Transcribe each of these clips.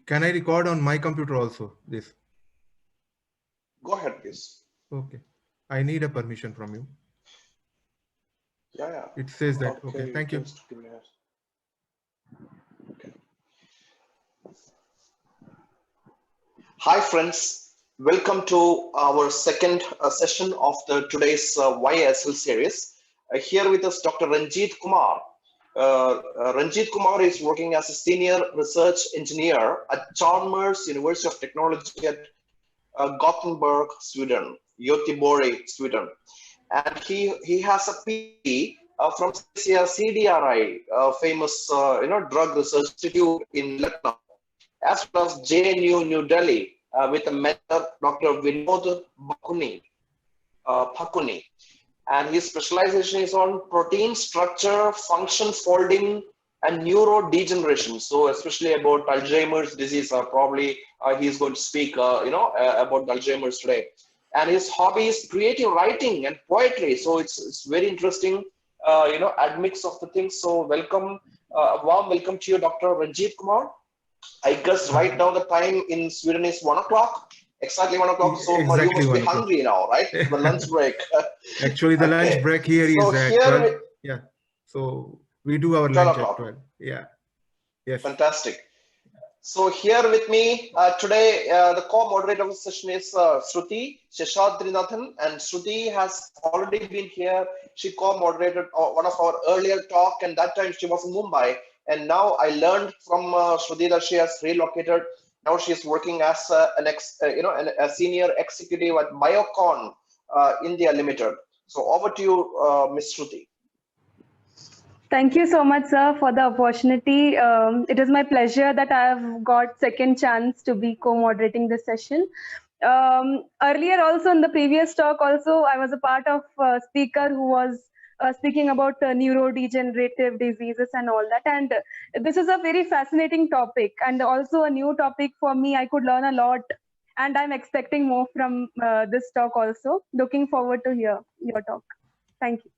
Can I record on my computer also, this? Go ahead, please. Okay. I need a permission from you. Yeah. It says that. Okay, Okay, thank you. just give me a... Okay. Hi, friends. Welcome to our second session of the today's YSL series. Here with us, Dr. Ranjeet Kumar. Ranjeet Kumar is working as a senior research engineer at Chalmers University of Technology at Gothenburg, Sweden, Göteborg, Sweden. And he has a PhD from CDRI, famous drug research institute in Lucknow, as well as JNU New Delhi with a mentor, Dr. Vinod Bhakuni. And his specialization is on protein structure, function folding, and neurodegeneration. So especially about Alzheimer's disease, probably he's going to speak, about Alzheimer's today. And his hobby is creative writing and poetry. So it's very interesting, admix of the things. So welcome, warm welcome to you, Dr. Ranjeet Kumar. I guess right now the time in Sweden is 1 o'clock. Exactly 1 o'clock. So Exactly you must be 1 o'clock. hungry now, right? The lunch break. Actually, the lunch break here is at 12. Yeah. So we do our 12 lunch o'clock. at 12. Yeah. Yes. Fantastic. So here with me today, the co-moderator of the session is Shruthi Sheshadrinathan, and Shruthi has already been here. She co-moderated one of our earlier talk, and that time she was in Mumbai. And now I learned from Shruthi that she has relocated. Now she is working as a senior executive at Biocon India Limited. So over to you, Ms. Shruthi. Thank you so much, sir, for the opportunity. It is my pleasure that I have got second chance to be co-moderating this session. Earlier also in the previous talk also, I was a part of a speaker who was speaking about neurodegenerative diseases and all that. And this is a very fascinating topic and also a new topic for me. I could learn a lot and I'm expecting more from this talk also. Looking forward to hear your talk. Thank you.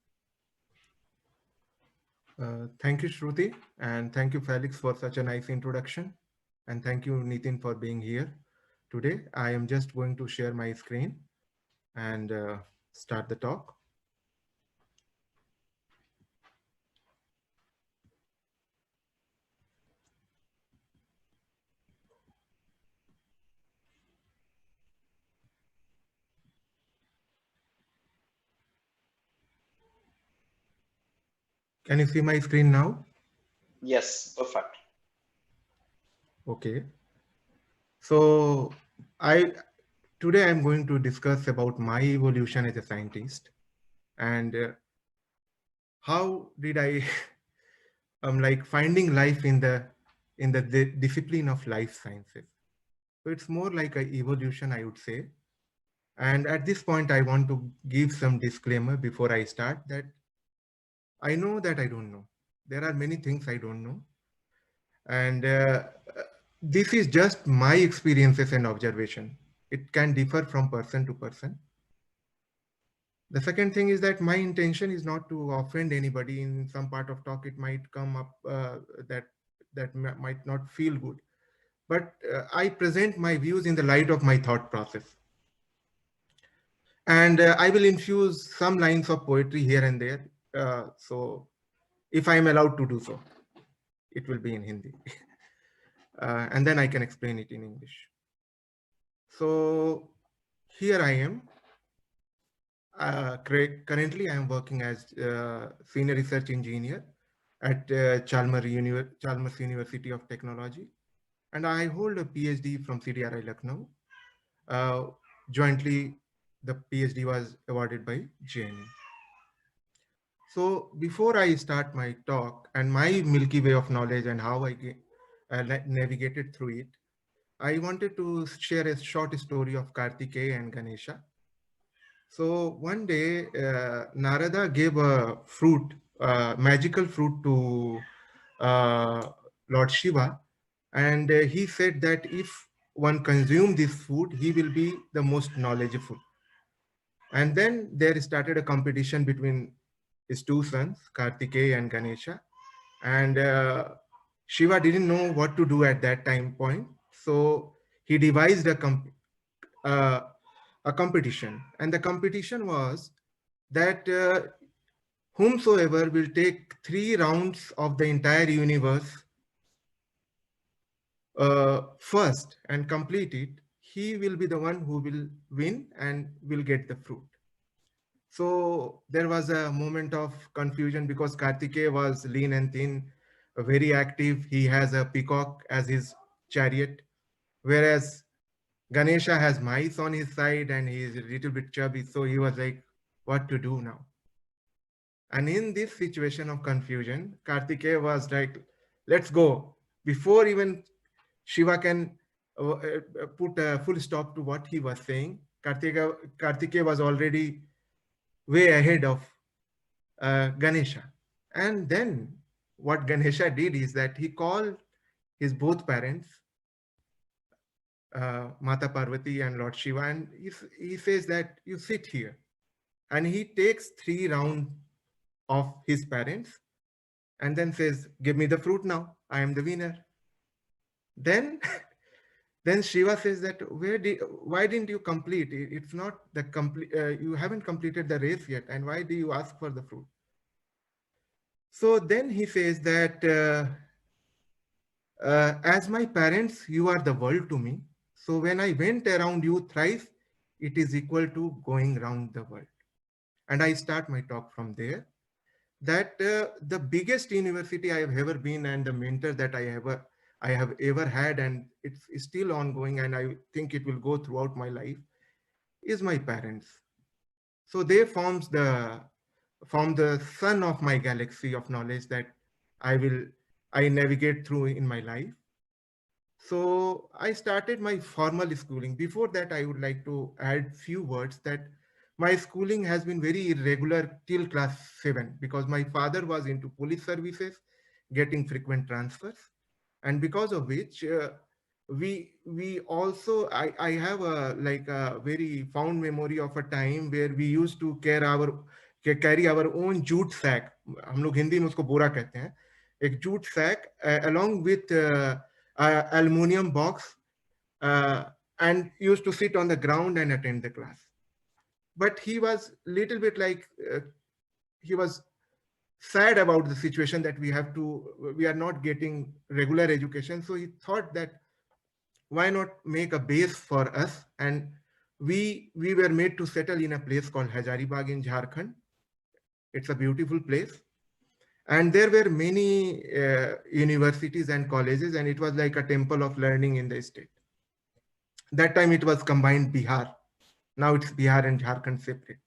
Thank you, Shruti, and thank you, Felix, for such a nice introduction. And thank you, Nithin, for being here today. I am just going to share my screen and start the talk. Can you see my screen now? Yes, perfect. Okay. So today I'm going to discuss about my evolution as a scientist and how did I like finding life in the discipline of life sciences. So it's more like an evolution, I would say. And at this point, I want to give some disclaimer before I start that I know that I don't know. There are many things I don't know. And this is just my experiences and observation. It can differ from person to person. The second thing is that my intention is not to offend anybody. In some part of talk, it might come up that might not feel good. But I present my views in the light of my thought process. And I will infuse some lines of poetry here and there. So if I'm allowed to do so, it will be in Hindi. And then I can explain it in English. So here I am. Currently, I am working as senior research engineer at Chalmers University of Technology. And I hold a PhD from CDRI Lucknow. Jointly, the PhD was awarded by JNU. So before I start my talk and my Milky Way of knowledge and how I navigated through it, I wanted to share a short story of Kartikeya and Ganesha. So one day, Narada gave a fruit, magical fruit to Lord Shiva. And he said that if one consumes this food, he will be the most knowledgeable. And then there started a competition between his two sons, Kartikeya and Ganesha. And Shiva didn't know what to do at that time point. So he devised uh, a competition, and the competition was that whomsoever will take 3 rounds of the entire universe first and complete it, he will be the one who will win and will get the fruit. So there was a moment of confusion because Kartikeya was lean and thin, very active. He has a peacock as his chariot, whereas Ganesha has mice on his side and he is a little bit chubby. So he was like, what to do now? And in this situation of confusion, Kartikeya was like, let's go. Before even Shiva can put a full stop to what he was saying, Kartikeya was already way ahead of Ganesha. And then what Ganesha did is that he called his both parents, Mata Parvati and Lord Shiva, and he says that you sit here. And he takes 3 rounds of his parents and then says, give me the fruit now. I am the winner. Then then Shiva says that why didn't you complete? It's not the complete, you haven't completed the race yet. And why do you ask for the fruit? So then he says that as my parents, you are the world to me. So when I went around you thrice, it is equal to going around the world. And I start my talk from there. That the biggest university I have ever been and the mentor that I have ever had, and it's still ongoing, and I think it will go throughout my life, is my parents. So they form the sun of my galaxy of knowledge that I navigate through in my life. So I started my formal schooling. Before that, I would like to add few words that my schooling has been very irregular till class 7 because my father was into police services, getting frequent transfers, and because of which we also I have a like a very fond memory of a time where we used to carry our own jute sack. हम लोग हिंदी में उसको बोरा कहते हैं, एक jute sack along with aluminum box, uh, and used to sit on the ground and attend the class. But he was little bit like he was sad about the situation that we are not getting regular education. So he thought that why not make a base for us? And we were made to settle in a place called Hazaribagh in Jharkhand. It's a beautiful place. And there were many universities and colleges, and it was like a temple of learning in the state. That time it was combined Bihar. Now it's Bihar and Jharkhand separate.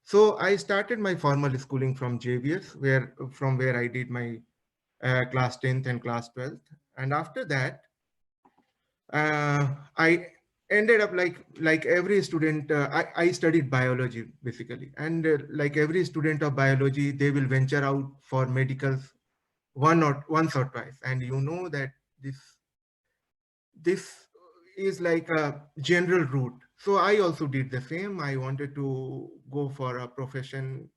So I started my formal schooling from JVS, from where I did my class 10th and class 12th. And after that, I ended up like every student. I studied biology basically, and like every student of biology, they will venture out for medicals once or twice. And you know that this is like a general route. So I also did the same. I wanted to go for a profession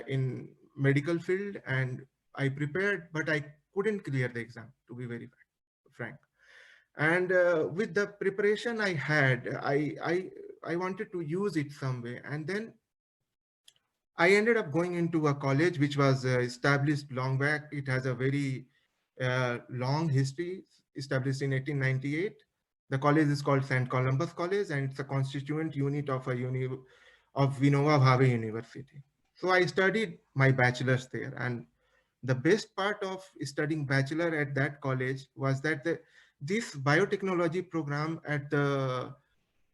in medical field, and I prepared, but I couldn't clear the exam, to be very frank. And with the preparation I had, I wanted to use it some way. And then I ended up going into a college which was established long back. It has a very long history, established in 1898. The college is called St. Columbus College, and it's a constituent unit of of Vinoba Bhave University. So I studied my bachelor's there, and the best part of studying bachelor at that college was that this biotechnology program at the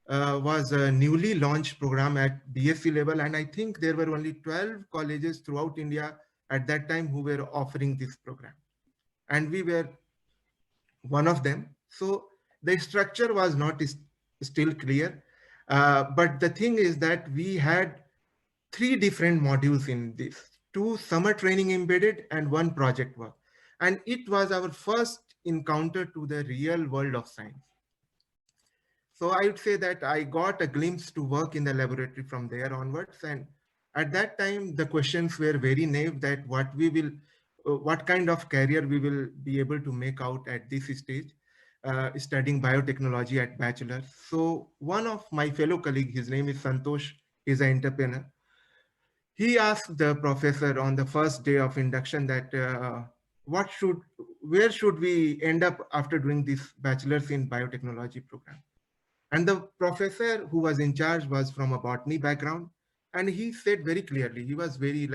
was a newly launched program at BSc level, and I think there were only 12 colleges throughout India at that time who were offering this program, and we were one of them. So the structure was not still clear, but the thing is that we had 3 different modules in this: 2 summer training embedded and 1 project work, and it was our first encounter to the real world of science. So I would say that I got a glimpse to work in the laboratory from there onwards. And at that time, the questions were very naive that what kind of career we will be able to make out at this stage. studying biotechnology at bachelor. So one of my fellow colleague, his name is Santosh, is an entrepreneur. He asked the professor on the first day of induction that where should we end up after doing this bachelor's in biotechnology program? And the professor who was in charge was from a botany background, and he said very clearly, he was very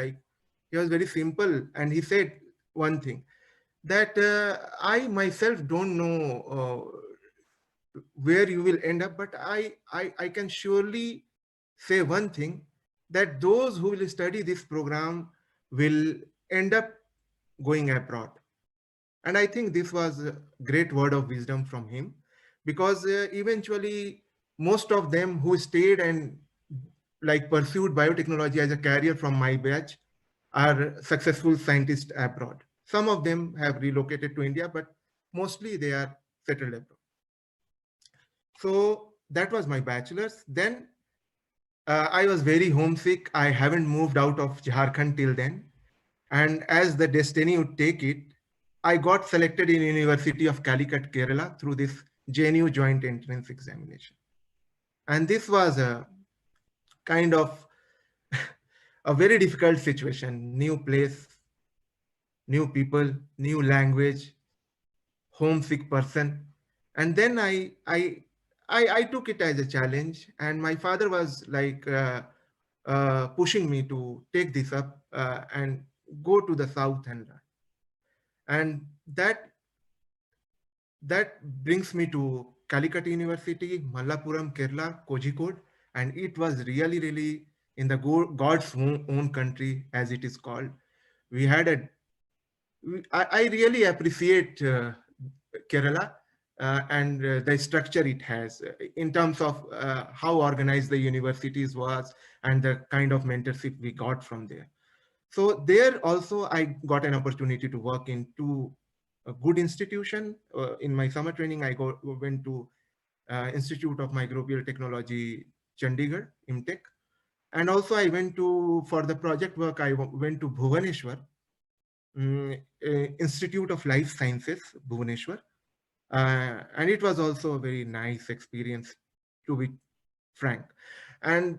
simple, and he said one thing that I myself don't know where you will end up, but I can surely say one thing, that those who will study this program will end up going abroad. And I think this was a great word of wisdom from him, because eventually most of them who stayed and like pursued biotechnology as a career from my batch are successful scientists abroad. Some of them have relocated to India, but mostly they are settled abroad. So that was my bachelor's. Then I was very homesick. I haven't moved out of Jharkhand till then. And as the destiny would take it, I got selected in University of Calicut, Kerala through this JNU joint entrance examination. And this was a kind of a very difficult situation, new place, new people, new language, homesick person. And then I took it as a challenge, and my father was like pushing me to take this up and go to the south and learn. And that brings me to Calicut University, Mallapuram, Kerala, Kozhikode, and it was really in the God's own country, as it is called. We had I really appreciate Kerala and the structure it has in terms of how organized the universities was and the kind of mentorship we got from there. So there also I got an opportunity to work in two good institution. In my summer training, went to Institute of Microbial Technology, Chandigarh, IMTech. And also I went to, for the project work, I went to Bhubaneswar, Institute of Life Sciences, Bhubaneswar. And it was also a very nice experience, to be frank. And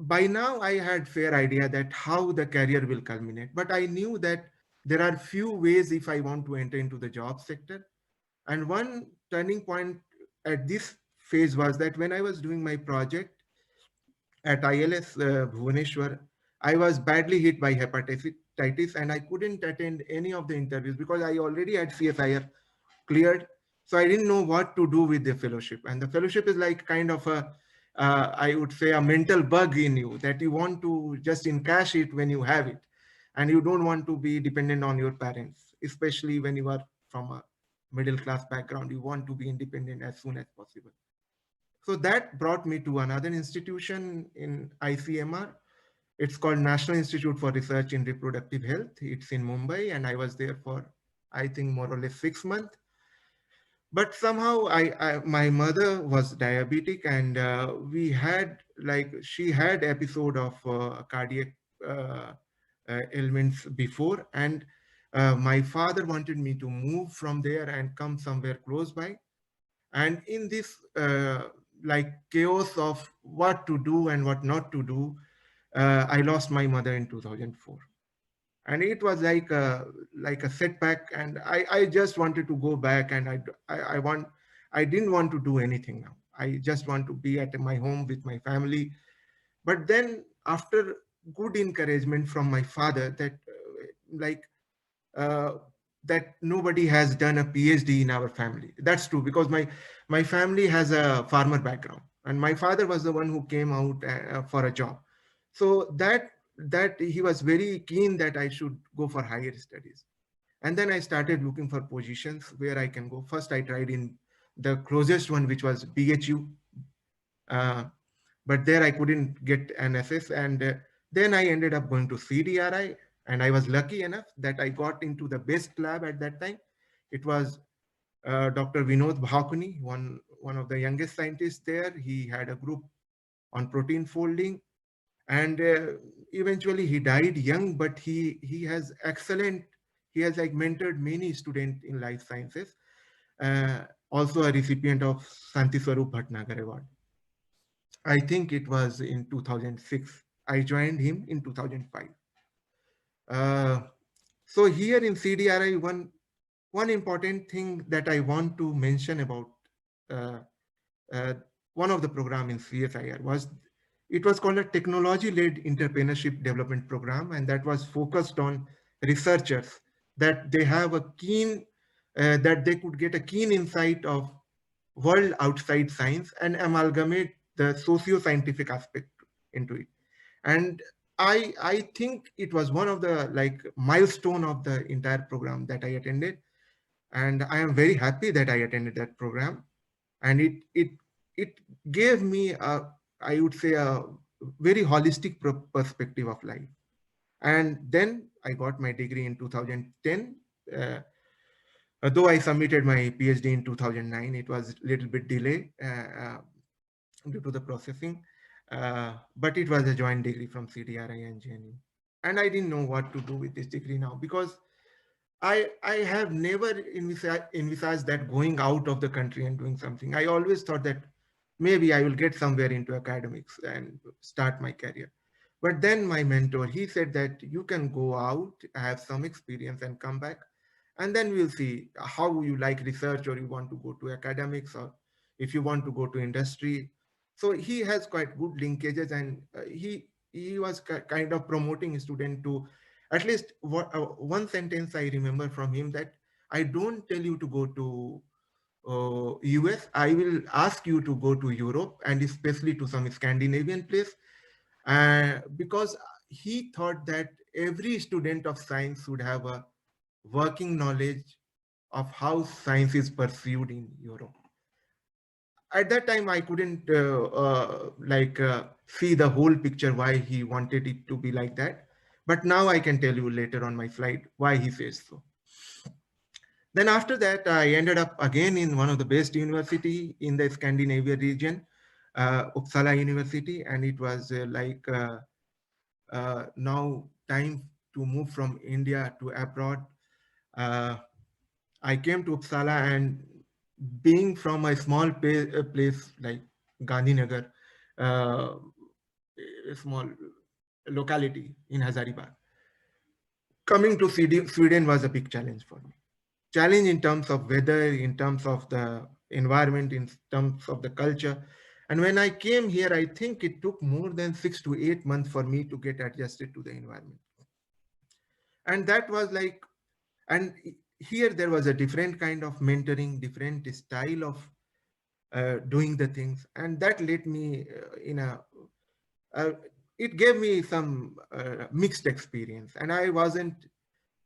by now I had fair idea that how the career will culminate, but I knew that there are few ways if I want to enter into the job sector. And one turning point at this phase was that when I was doing my project at ILS Bhubaneswar, I was badly hit by hepatitis, and I couldn't attend any of the interviews because I already had CSIR cleared. So I didn't know what to do with the fellowship. And the fellowship is like kind of I would say, a mental bug in you that you want to just encash it when you have it. And you don't want to be dependent on your parents, especially when you are from a middle class background. You want to be independent as soon as possible. So that brought me to another institution in ICMR. It's called National Institute for Research in Reproductive Health. It's in Mumbai, and I was there for, I think, more or less 6 months. But somehow my mother was diabetic, and she had episode of cardiac ailments before, and my father wanted me to move from there and come somewhere close by. And in this like chaos of what to do and what not to do, I lost my mother in 2004. And it was like a setback, and I just wanted to go back, and I didn't want to do anything now. I just want to be at my home with my family. But then after good encouragement from my father that like uh, that nobody has done a PhD in our family. That's true, because my family has a farmer background, and my father was the one who came out for a job. So that he was very keen that I should go for higher studies. And then I started looking for positions where I can go. First, I tried in the closest one, which was BHU, uh, but there I couldn't get an SS. And then I ended up going to CDRI, and I was lucky enough that I got into the best lab at that time. It was Dr. Vinod Bhakuni, one of the youngest scientists there. He had a group on protein folding, and eventually he died young, but he has excellent, he has like mentored many students in life sciences. also a recipient of Santi Swarup Bhatnagar Award. I think it was in 2006. I joined him in 2005. Uh, so here in CDRI, one important thing that I want to mention about uh, uh, one of the program in CSIR was it was called a technology-led entrepreneurship development program, and that was focused on researchers that they have a keen that they could get a keen insight of world outside science and amalgamate the socio-scientific aspect into it. And I think it was one of the like milestone of the entire program that I attended, and I am very happy that I attended that program. And it gave me a, I would say, a very holistic perspective of life. And then I got my degree in 2010. uh, Though I submitted my PhD in 2009, it was a little bit delay due to the processing, but it was a joint degree from CDRI and JNU. And I didn't know what to do with this degree now, because I have never envisaged that going out of the country and doing something. I always thought that maybe I will get somewhere into academics and start my career. But then my mentor, he said that you can go out, have some experience and come back, and then we'll see how you like research, or you want to go to academics, or if you want to go to industry. So he has quite good linkages, and he was kind of promoting his student to at least one sentence I remember from him, that I don't tell you to go to US, I will ask you to go to Europe, and especially to some Scandinavian place, because he thought that every student of science should have a working knowledge of how science is pursued in Europe. At that time, I couldn't see the whole picture why he wanted it to be like that. But now I can tell you later on my slide why he says so. Then after that, I ended up again in one of the best university in the Scandinavia region, Uppsala University, and it was now time to move from India to abroad. Uh, I came to Uppsala, and being from a small place like Gandhinagar, uh, a small locality in Hazaribagh, coming to Sweden was a big challenge for me. Challenge in terms of weather, in terms of the environment, in terms of the culture. And when I came here, I think it took more than 6 to 8 months for me to get adjusted to the environment. And that was like, and here there was a different kind of mentoring, different style of doing the things. And that led me uh, it gave me some mixed experience. And I wasn't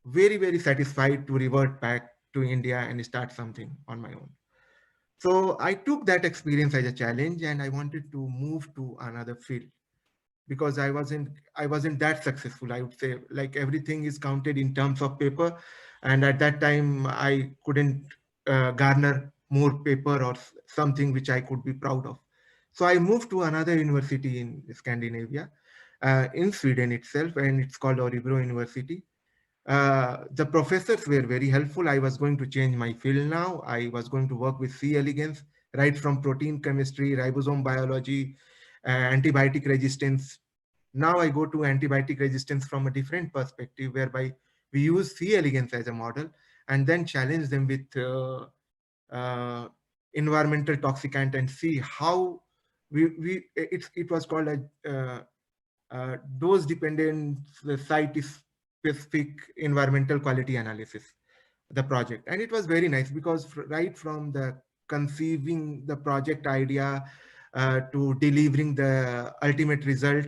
very satisfied to revert back to India and start something on my own. So I took that experience as a challenge, and I wanted to move to another field, because I wasn't that successful. I would say, like, everything is counted in terms of paper, and at that time I couldn't garner more paper or something which I could be proud of. So I moved to another university in Scandinavia, in Sweden itself, and it's called Örebro University. The professors were very helpful. I was going to change my field now. I was going to work with C. elegans, right from protein chemistry, ribosome biology, antibiotic resistance. Now I go to antibiotic resistance from a different perspective, whereby we use C. elegans as a model and then challenge them with uh, environmental toxicant and see how it was called a dose dependent site specific environmental quality analysis, the project. And it was very nice, because right from the conceiving the project idea to delivering the ultimate result,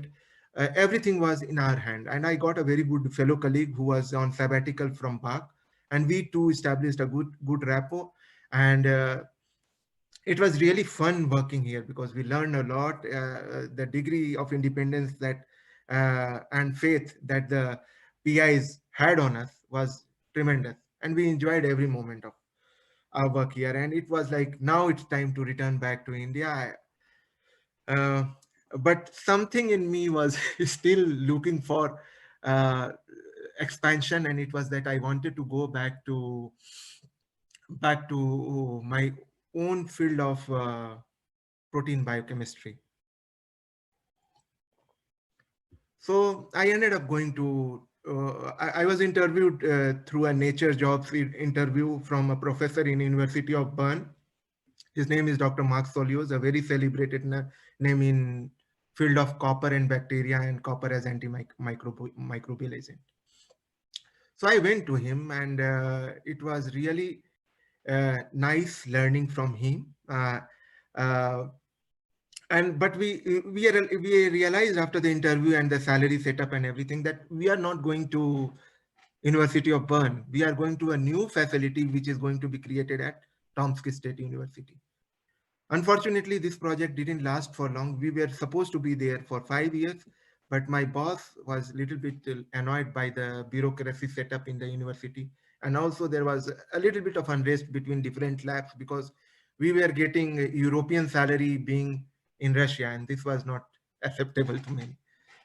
everything was in our hand. And I got a very good fellow colleague who was on sabbatical from Bach, and we two established a good rapport. And it was really fun working here, because we learned a lot. The degree of independence that and faith that the PIs had on us was tremendous, and we enjoyed every moment of our work here. And it was like, now it's time to return back to India. Uh, but something in me was still looking for uh, expansion, and it was that I wanted to go back to my own field of protein biochemistry. So I ended up going to, I was interviewed through a nature jobs interview from a professor in University of Bern. His name is Dr. Mark Solios, a very celebrated name in field of copper and bacteria and copper as antimicrobial agent. So I went to him, and it was really nice learning from him. Uh, and but we realized after the interview and the salary setup and everything that we are not going to University of Bern. We are going to a new facility which is going to be created at Tomsk State University. Unfortunately, this project didn't last for long. We were supposed to be there for 5 years, but my boss was a little bit annoyed by the bureaucracy setup in the university. And also there was a little bit of unrest between different labs because we were getting European salary being in Russia, and this was not acceptable to many.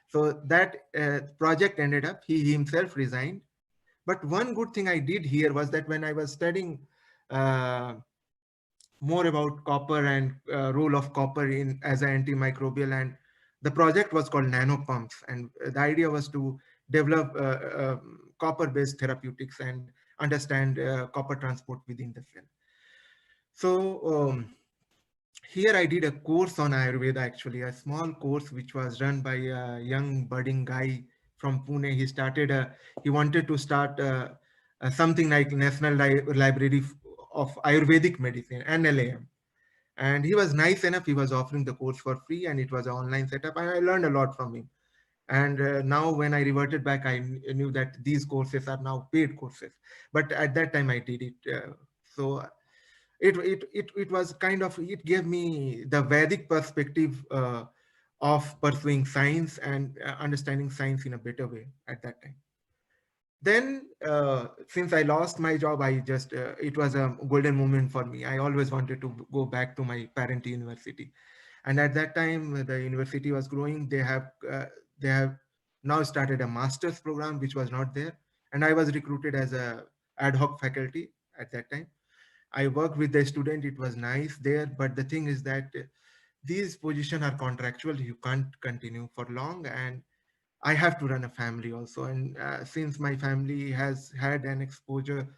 So that project ended up, he himself resigned. But one good thing I did here was that when I was studying uh, more about copper and role of copper in as an antimicrobial, and the project was called nanopumps, and the idea was to develop copper based therapeutics and understand copper transport within the cell. So here I did a course on Ayurveda, actually a small course which was run by a young budding guy from Pune. He wanted to start something like National Library of Ayurvedic Medicine, NLAM. And he was nice enough, he was offering the course for free, and it was an online setup, and I learned a lot from him. And now when I reverted back, I knew that these courses are now paid courses, but at that time I did it. So it was kind of, it gave me the Vedic perspective of pursuing science and understanding science in a better way at that time. Then since I lost my job, I just it was a golden moment for me. I always wanted to go back to my parent university, and at that time the university was growing. They have now started a master's program which was not there, and I was recruited as a ad hoc faculty at that time. I worked with the student. It was nice there, but the thing is that these positions are contractual. You can't continue for long, and I have to run a family also. And since my family has had an exposure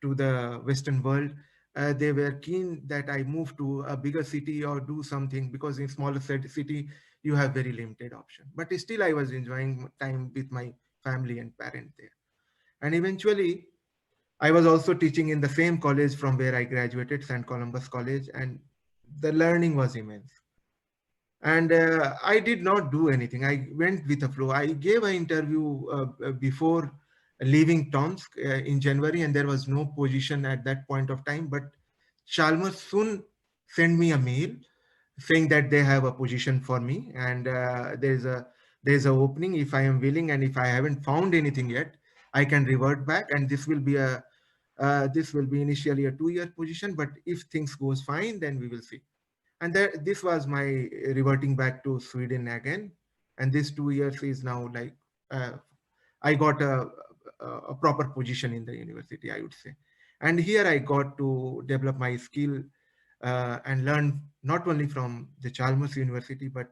to the Western world, they were keen that I move to a bigger city or do something, because in smaller city, you have very limited option. But still I was enjoying time with my family and parent there. And eventually I was also teaching in the same college from where I graduated, St. Columbus College, and the learning was immense. And I did not do anything. I went with the flow. I gave an interview before leaving Tomsk in January, and there was no position at that point of time. But Chalmers soon sent me a mail saying that they have a position for me, and there's a opening if I am willing, and if I haven't found anything yet, I can revert back, and this will be initially a 2-year position. But if things goes fine, then we will see. And this was my reverting back to Sweden again. And this 2 years is now like uh, I got a proper position in the university, I would say. And here I got to develop my skill and learn not only from the Chalmers University, but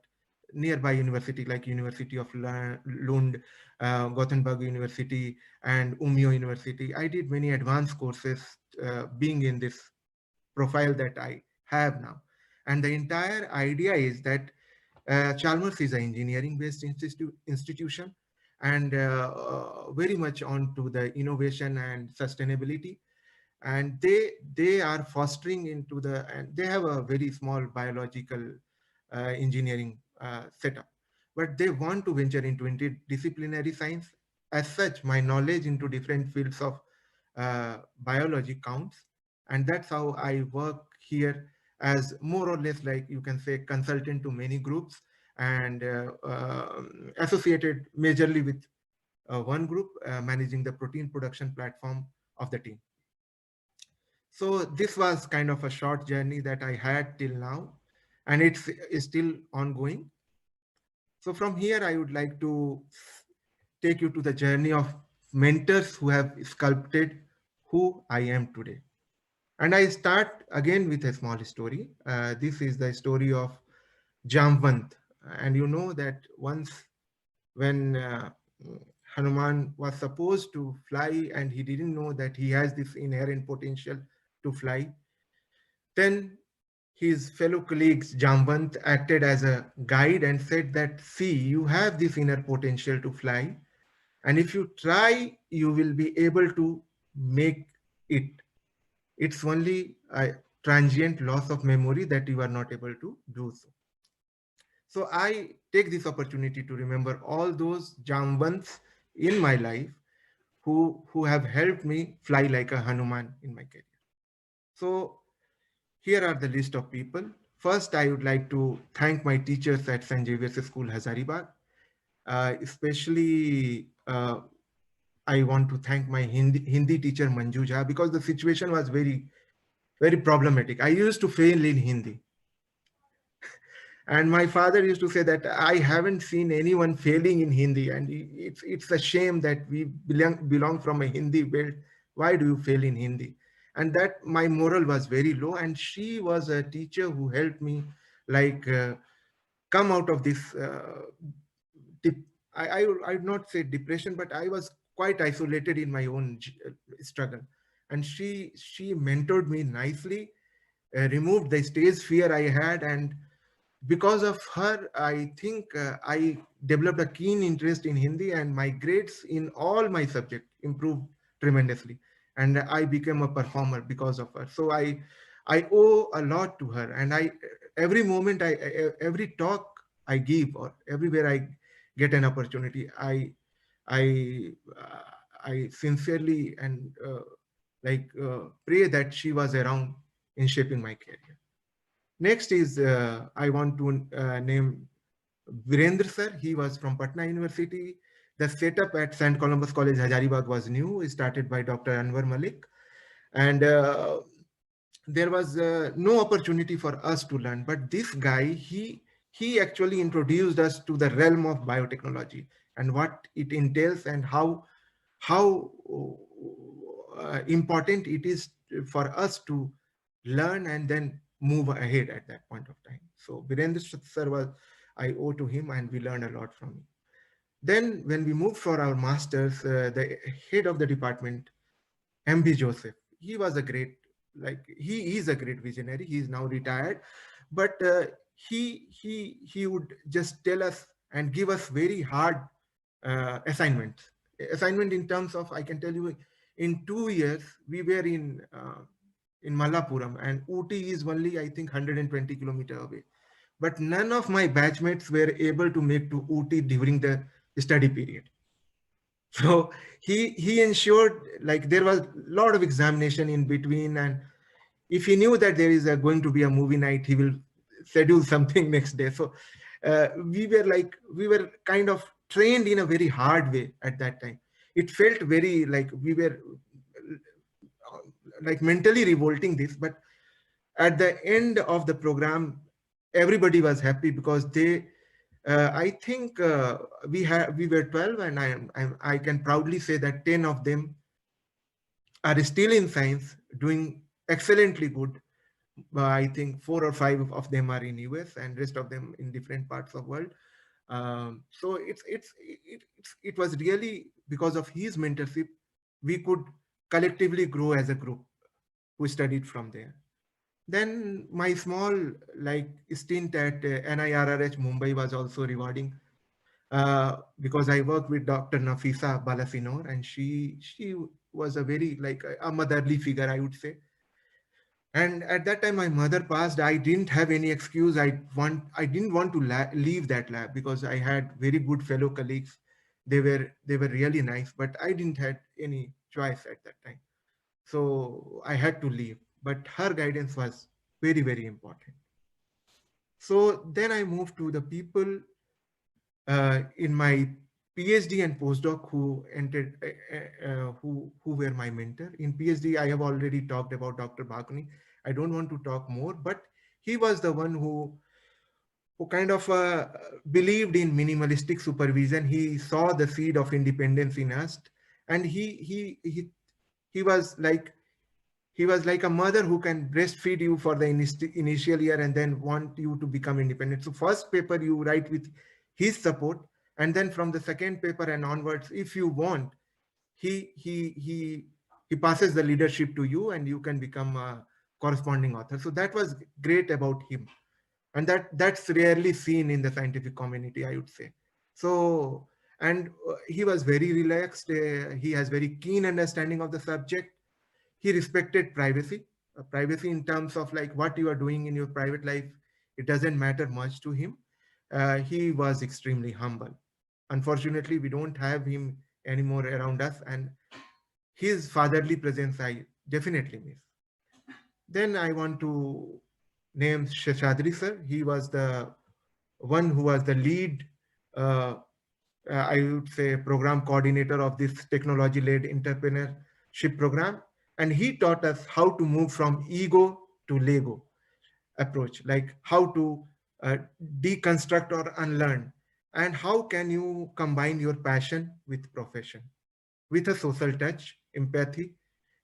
nearby university like University of Lund, Gothenburg University, and Umeå University. I did many advanced courses being in this profile that I have now. And the entire idea is that Chalmers is an engineering-based institution, and very much on to the innovation and sustainability. And they are fostering into the, and they have a very small biological engineering setup, but they want to venture into interdisciplinary science. As such, my knowledge into different fields of biology counts, and that's how I work here as more or less, like you can say, consultant to many groups, and associated majorly with one group managing the protein production platform of the team. So this was kind of a short journey that I had till now, and it's still ongoing. So from here, I would like to take you to the journey of mentors who have sculpted who I am today. And I start again with a small story. This is the story of Jamvant. And you know that once when Hanuman was supposed to fly and he didn't know that he has this inherent potential to fly, then his fellow colleagues Jamvant acted as a guide and said that, see, you have this inner potential to fly, and if you try, you will be able to make it. It's only a transient loss of memory that you are not able to do so. So I take this opportunity to remember all those Jamvants in my life who have helped me fly like a Hanuman in my career. So here are the list of people. First, I would like to thank my teachers at St. Xavier's School, Hazaribagh. Especially, I want to thank my Hindi teacher, Manju Jha, because the situation was very, very problematic. I used to fail in Hindi. And my father used to say that I haven't seen anyone failing in Hindi, and it's a shame that we belong from a Hindi belt. Why do you fail in Hindi? And that my moral was very low. And she was a teacher who helped me, like, come out of this. Dep- I would not say depression, but I was quite isolated in my own struggle. And she mentored me nicely, removed the stage fear I had, and because of her, I think I developed a keen interest in Hindi, and my grades in all my subjects improved tremendously. And I became a performer because of her. So I owe a lot to her. And every moment, every talk I give, or everywhere I get an opportunity, I, uh, I sincerely and pray that she was around in shaping my career. Next is I want to name Virendra sir. He was from Patna University. The setup at St. Columbus College, Hazaribagh was new, started by Dr. Anwar Malik. And there was no opportunity for us to learn. But this guy, he actually introduced us to the realm of biotechnology and what it entails, and how important it is for us to learn and then move ahead at that point of time. So Virendra sir was, I owe to him, and we learned a lot from him. Then when we moved for our masters, the head of the department, MB Joseph, he was a great, like, he is a great visionary. He is now retired, but he would just tell us and give us very hard assignment in terms of, I can tell you, in 2 years we were in Malapuram, and Ooty is only, I think, 120 kilometers away. But none of my batchmates were able to make to Ooty during the study period. So he ensured, like, there was a lot of examination in between, and if he knew that there is going to be a movie night, he will schedule something next day. So we were kind of trained in a very hard way at that time. It felt very like we were like mentally revolting this, but at the end of the program, everybody was happy because they I think we were 12, and I can proudly say that 10 of them are still in science, doing excellently good. I think 4 or 5 of them are in US, and rest of them in different parts of world. So it was really because of his mentorship we could collectively grow as a group who studied from there. Then my small, like, stint at NIRRH Mumbai was also rewarding, because I worked with Dr. Nafisa Balasinor, and she was a very, like, a motherly figure, I would say. And at that time my mother passed. I didn't have any excuse. I didn't want to leave that lab because I had very good fellow colleagues. They were really nice, but I didn't have any choice at that time. So I had to leave, but her guidance was very, very important. So then I moved to the people in my PhD and postdoc who entered, who were my mentor. In PhD, I have already talked about Dr. Bhakuni. I don't want to talk more, but he was the one who kind of believed in minimalistic supervision. He saw the seed of independence in us, and he was like, he was like a mother who can breastfeed you for the initial year and then want you to become independent. So first paper you write with his support, and then from the second paper and onwards, if you want, he passes the leadership to you and you can become a corresponding author. So that was great about him, and that's rarely seen in the scientific community, I would say. So, and he was very relaxed. He has very keen understanding of the subject. He respected privacy. Privacy in terms of like what you are doing in your private life, it doesn't matter much to him. He was extremely humble. Unfortunately, we don't have him anymore around us, and his fatherly presence I definitely miss. Then I want to name Sheshadri sir. He was the one who was the lead, uh, I would say, program coordinator of this technology-led entrepreneurship program. And he taught us how to move from ego to Lego approach, like how to uh, deconstruct or unlearn, and how can you combine your passion with profession, with a social touch, empathy.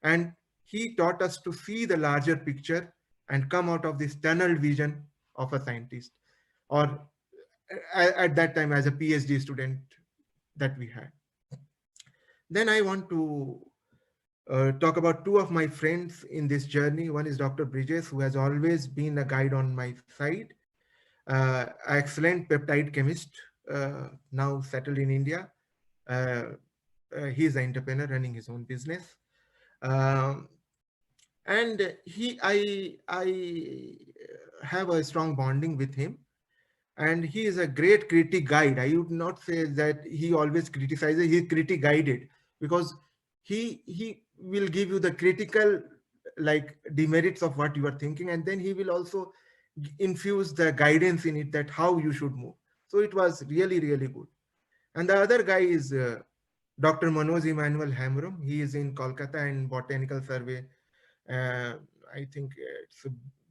And he taught us to see the larger picture and come out of this tunnel vision of a scientist, or at that time as a PhD student that we had. Then I want to talk about two of my friends in this journey. One is Dr. Bridges, who has always been a guide on my side, excellent peptide chemist, now settled in India. Uh, he's an entrepreneur running his own business. Um, and I have a strong bonding with him, and he is a great critic guide. I would not say that he always criticizes, he's critic guided, because he will give you the critical like demerits of what you are thinking, and then he will also infuse the guidance in it that how you should move. So it was really good. And the other guy is Dr. Manoj Emmanuel Hamram. He is in Kolkata in botanical survey. uh, I think it's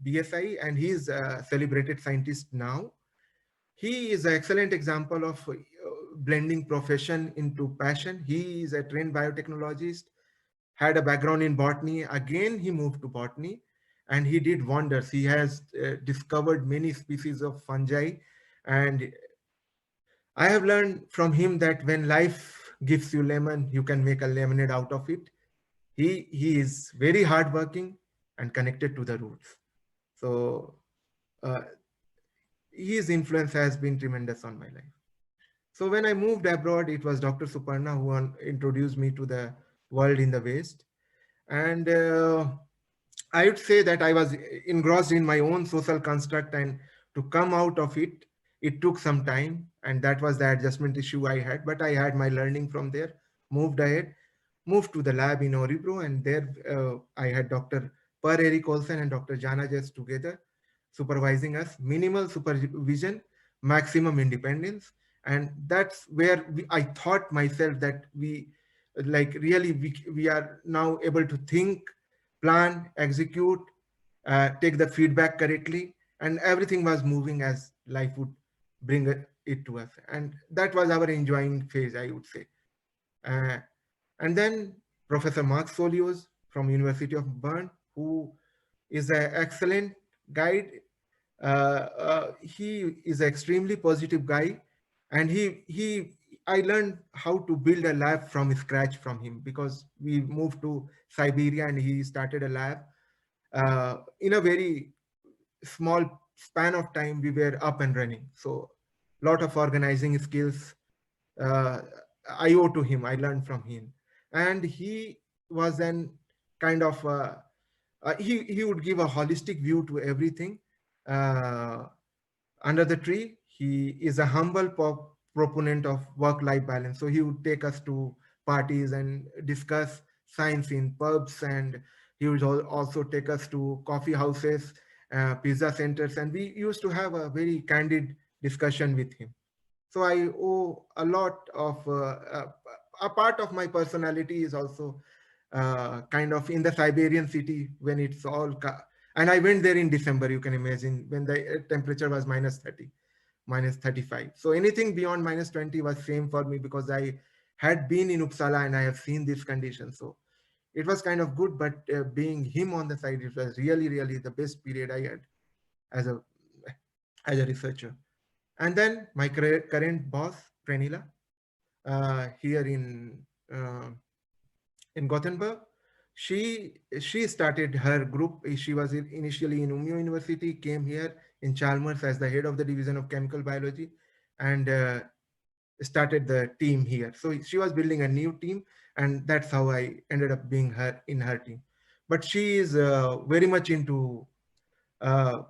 BSI, and he is a celebrated scientist now. He is an excellent example of blending profession into passion. He is a trained biotechnologist, had a background in botany. Again, he moved to botany and he did wonders. He has discovered many species of fungi. And I have learned from him that when life gives you lemon, you can make a lemonade out of it. He is very hardworking and connected to the roots. So uh, his influence has been tremendous on my life. So when I moved abroad, it was Dr. Suparna who introduced me to the world in the West. And I would say that I was engrossed in my own social construct, and to come out of it, it took some time. And that was the adjustment issue I had. But I had my learning from there, moved ahead, moved to the lab in Oribro. And there I had Dr. Per Eric Olsen and Dr. Jana Jess together supervising us, minimal supervision, maximum independence. And that's where I thought myself that we like really we are now able to think, plan, execute, take the feedback correctly, and everything was moving as life would bring it to us. And that was our enjoying phase, I would say. Uh, and then Professor Mark Solios from University of Bern, who is an excellent guide. He is an extremely positive guy, and I learned how to build a lab from scratch from him, because we moved to Siberia and he started a lab. In a very small span of time, we were up and running. So a lot of organizing skills uh, I owe to him. I learned from him, and he was an kind of he would give a holistic view to everything. Uh, Under the tree, he is a humble proponent of work-life balance. So he would take us to parties and discuss science in pubs, and he would also take us to coffee houses, pizza centers, and we used to have a very candid discussion with him. So I owe a lot of a part of my personality is also kind of in the Siberian city when it's all and I went there in December. You can imagine when the temperature was minus 30, minus 35. So anything beyond minus 20 was same for me, because I had been in Uppsala and I have seen these conditions. So it was kind of good, but being him on the side, it was really, really the best period I had as a researcher. And then my current boss, Pranila, here uh, in Gothenburg, she started her group. She was initially in Umeå University, came here in Chalmers as the head of the division of chemical biology, and started the team here. So she was building a new team, and that's how I ended up being her in her team. But she is very much into uh,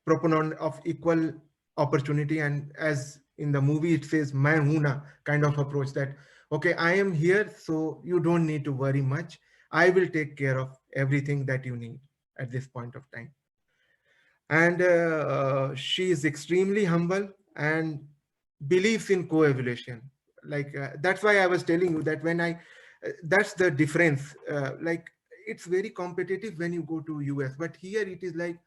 proponent of equal opportunity, and as in the movie it says main hoon na kind of approach, that okay, I am here, so you don't need to worry much. I will take care of everything that you need at this point of time. And she is extremely humble and believes in co-evolution. Like that's why I was telling you that when I that's the difference. Like it's very competitive when you go to US, but here it is like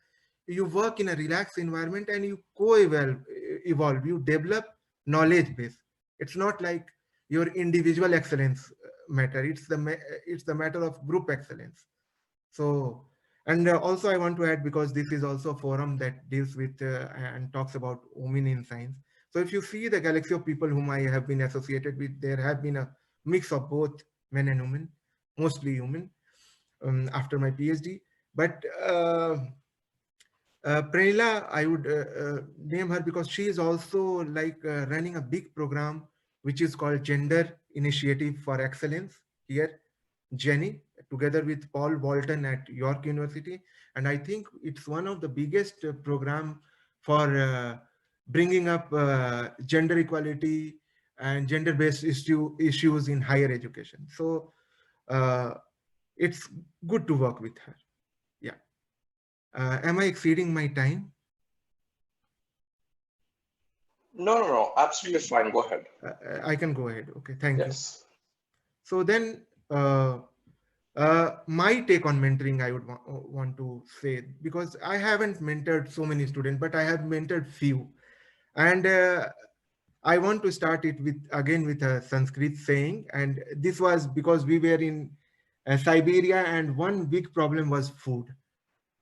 you work in a relaxed environment and you evolve, you develop knowledge base. It's not like your individual excellence matter, it's the matter of group excellence. So, and also I want to add, because this is also a forum that deals with and talks about women in science. So if you see the galaxy of people whom I have been associated with, there have been a mix of both men and women, mostly women, after my PhD. But Pranila, I would name her because she is also like running a big program which is called Gender Initiative for Excellence here, Jenny, together with Paul Walton at York University. And I think it's one of the biggest program for bringing up gender equality and gender-based issues in higher education. So uh, it's good to work with her. Yeah. Am I exceeding my time? No. Absolutely fine. Go ahead. I can go ahead. Okay, thank you. Yes. So then, my take on mentoring, I would want to say, because I haven't mentored so many students, but I have mentored few. And I want to start it with, again, with a Sanskrit saying. And this was because we were in Siberia, and one big problem was food.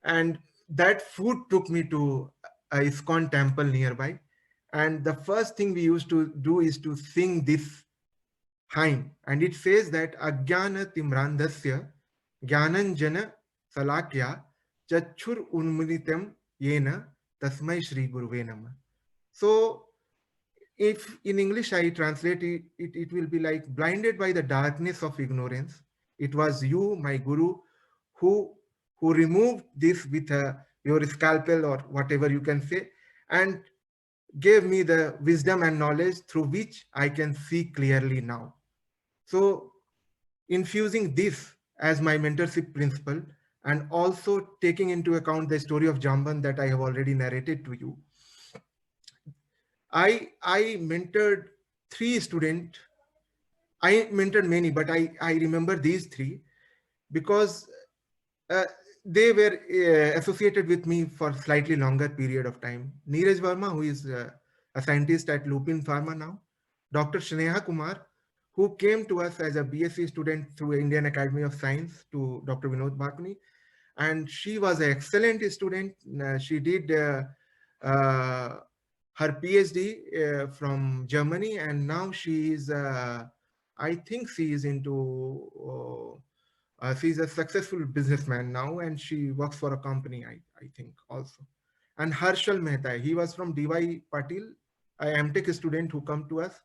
And that food took me to a ISKCON temple nearby. And the first thing we used to do is to sing this hymn. And it says that Ajnana Timrandhasya Jnananjana Salakya Chachur Unmilitam Yena Tasmai Shri Guruve Namah. So if in English I translate it will be like, blinded by the darkness of ignorance, it was you, my Guru, who removed this with your scalpel or whatever you can say, and gave me the wisdom and knowledge through which I can see clearly now. So infusing this as my mentorship principle, and also taking into account the story of Jamban that I have already narrated to you, I mentored 3 students. I mentored many, but I remember these 3 because uh, they were associated with me for slightly longer period of time. Neeraj Verma, who is a scientist at Lupin Pharma now, Dr. Sneha Kumar, who came to us as a BSc student through Indian Academy of Science to Dr. Vinod Bhakuni, and she was an excellent student. She did uh, her PhD from Germany, and now she is, I think she is into, she's a successful businessman now, and she works for a company, I think also. And Harshal Mehta, he was from DY Patil, a MTech student who come to us.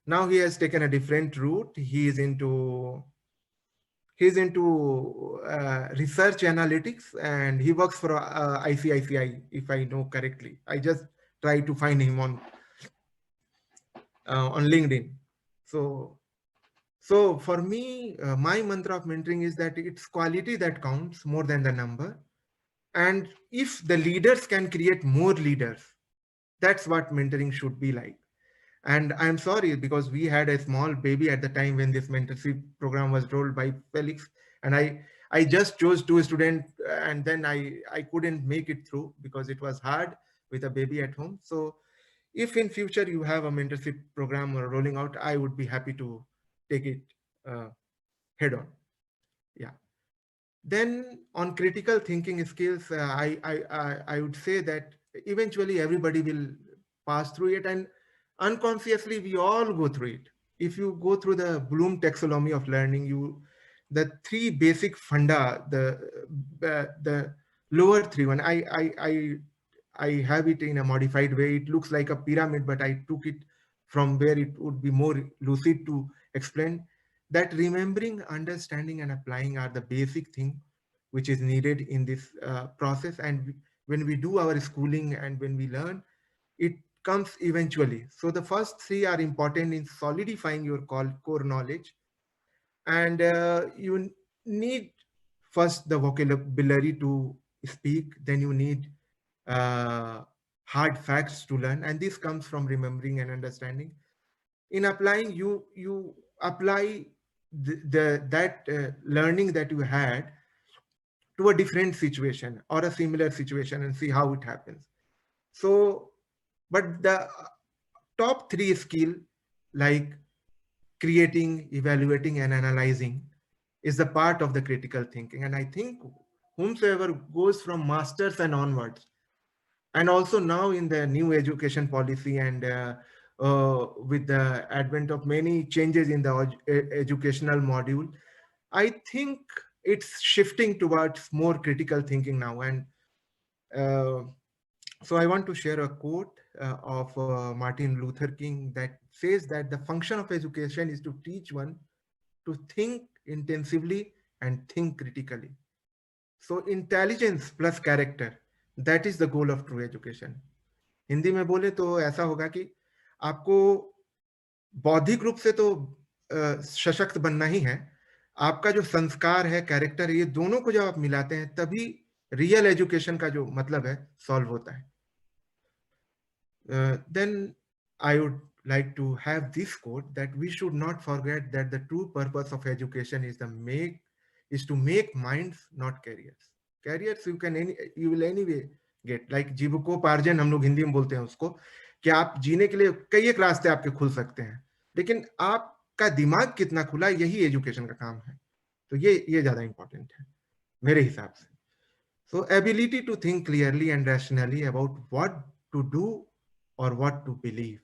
Now he has taken a different route. He's into research analytics, and he works for ICICI, if I know correctly. I just try to find him on LinkedIn. So for me, my mantra of mentoring is that it's quality that counts more than the number. And if the leaders can create more leaders, that's what mentoring should be like. And I'm sorry, because we had a small baby at the time when this mentorship program was rolled by Felix, and I just chose 2 students, and then I couldn't make it through because it was hard with a baby at home. So if in future you have a mentorship program or rolling out, I would be happy to take it uh, head on. Yeah. Then on critical thinking skills, I would say that eventually everybody will pass through it, and unconsciously we all go through it. If you go through the Bloom taxonomy of learning, the three basic funda, the lower three one, I have it in a modified way. It looks like a pyramid, but I took it from where it would be more lucid to explain that remembering, understanding, and applying are the basic thing which is needed in this process. And when we do our schooling and when we learn, it comes eventually. So the first three are important in solidifying your core knowledge. And you need first the vocabulary to speak, then you need uh, hard facts to learn, and this comes from remembering and understanding. In applying, you apply that learning that you had to a different situation or a similar situation and see how it happens. So, but the top three skill, like creating, evaluating, and analyzing, is the part of the critical thinking. And I think whomsoever goes from masters and onwards, and also now in the new education policy and with the advent of many changes in the educational module, I think it's shifting towards more critical thinking now. And uh, so I want to share a quote of Martin Luther King that says that the function of education is to teach one to think intensively and think critically. So intelligence plus character, that is the goal of true education. Hindi में बोले तो ऐसा होगा कि आपको बौद्धिक रूप से तो सशक्त बनना ही है, आपका जो संस्कार है, कैरेक्टर, ये दोनों को जब आप मिलाते हैं तभी रियल एजुकेशन का जो मतलब है सॉल्व होता है. Then I would like to have this quote that we should not forget that the true purpose of education is to make minds, not careers. Careers you will anyway get, like जीविकोपार्जन हम लोग हिंदी में बोलते हैं उसको, कि आप जीने के लिए कई एक रास्ते आपके खुल सकते हैं, लेकिन आपका दिमाग कितना खुला, यही एजुकेशन का काम है. तो ये ज्यादा इंपॉर्टेंट है मेरे हिसाब से. So ability to think clearly and rationally about what to do or what to believe.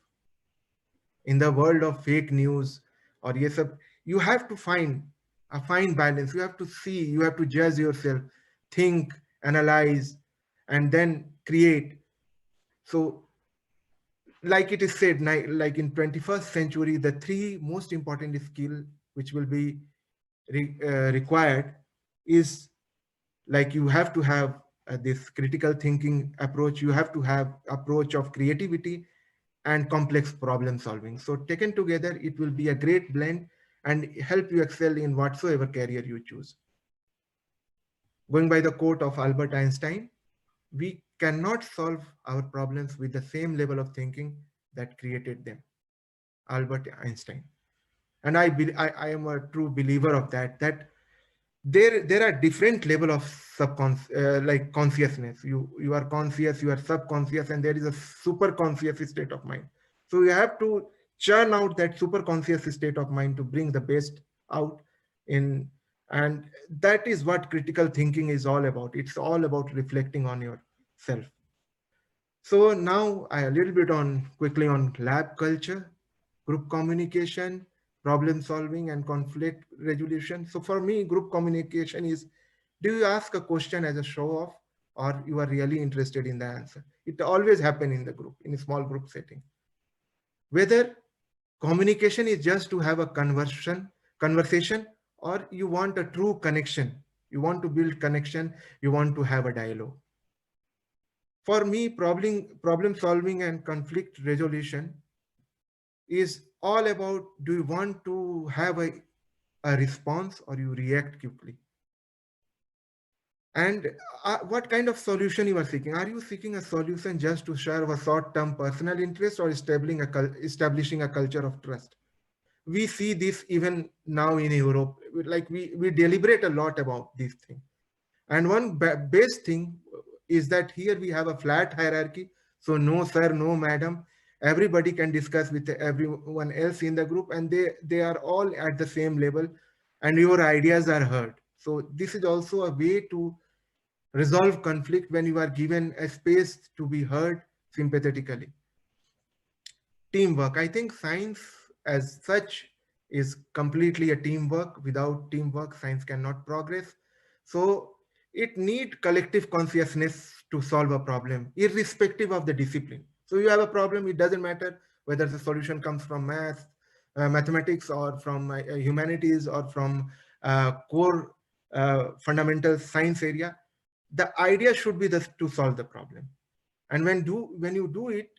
In the world of fake news or yes, you have to find a fine balance. You have to see, you have to judge yourself, think, analyze, and then create. So like it is said, like in 21st century, the three most important skill which will be required is, like, you have to have this critical thinking approach, you have to have approach of creativity and complex problem solving. So taken together, it will be a great blend and help you excel in whatsoever career you choose. Going by the quote of Albert Einstein, we cannot solve our problems with the same level of thinking that created them. Albert Einstein. And I am a true believer of that there are different level of like consciousness. You are conscious, you are subconscious, and there is a super conscious state of mind. So you have to churn out that super conscious state of mind to bring the best out in, and that is what critical thinking is all about. It's all about reflecting on yourself. So now a little bit on quickly on lab culture, group communication, problem solving, and conflict resolution. So for me, group communication is, do you ask a question as a show off or you are really interested in the answer? It always happens in the group, in a small group setting. Whether communication is just to have a conversation, or you want a true connection, you want to build connection, you want to have a dialogue. For me, problem solving and conflict resolution is all about, do you want to have a response or you react quickly? And what kind of solution you are seeking? Are you seeking a solution just to serve a short-term personal interest or establishing a culture of trust? We see this even now in Europe. Like we deliberate a lot about these things. And one best thing is that here we have a flat hierarchy. So no sir, no madam. Everybody can discuss with everyone else in the group, and they are all at the same level, and your ideas are heard. So this is also a way to resolve conflict when you are given a space to be heard sympathetically. Teamwork. I think science as such is completely a teamwork. Without teamwork, science cannot progress. So it needs collective consciousness to solve a problem, irrespective of the discipline. So you have a problem, it doesn't matter whether the solution comes from math, mathematics, or from humanities, or from core fundamental science area. The idea should be to solve the problem. And when you do it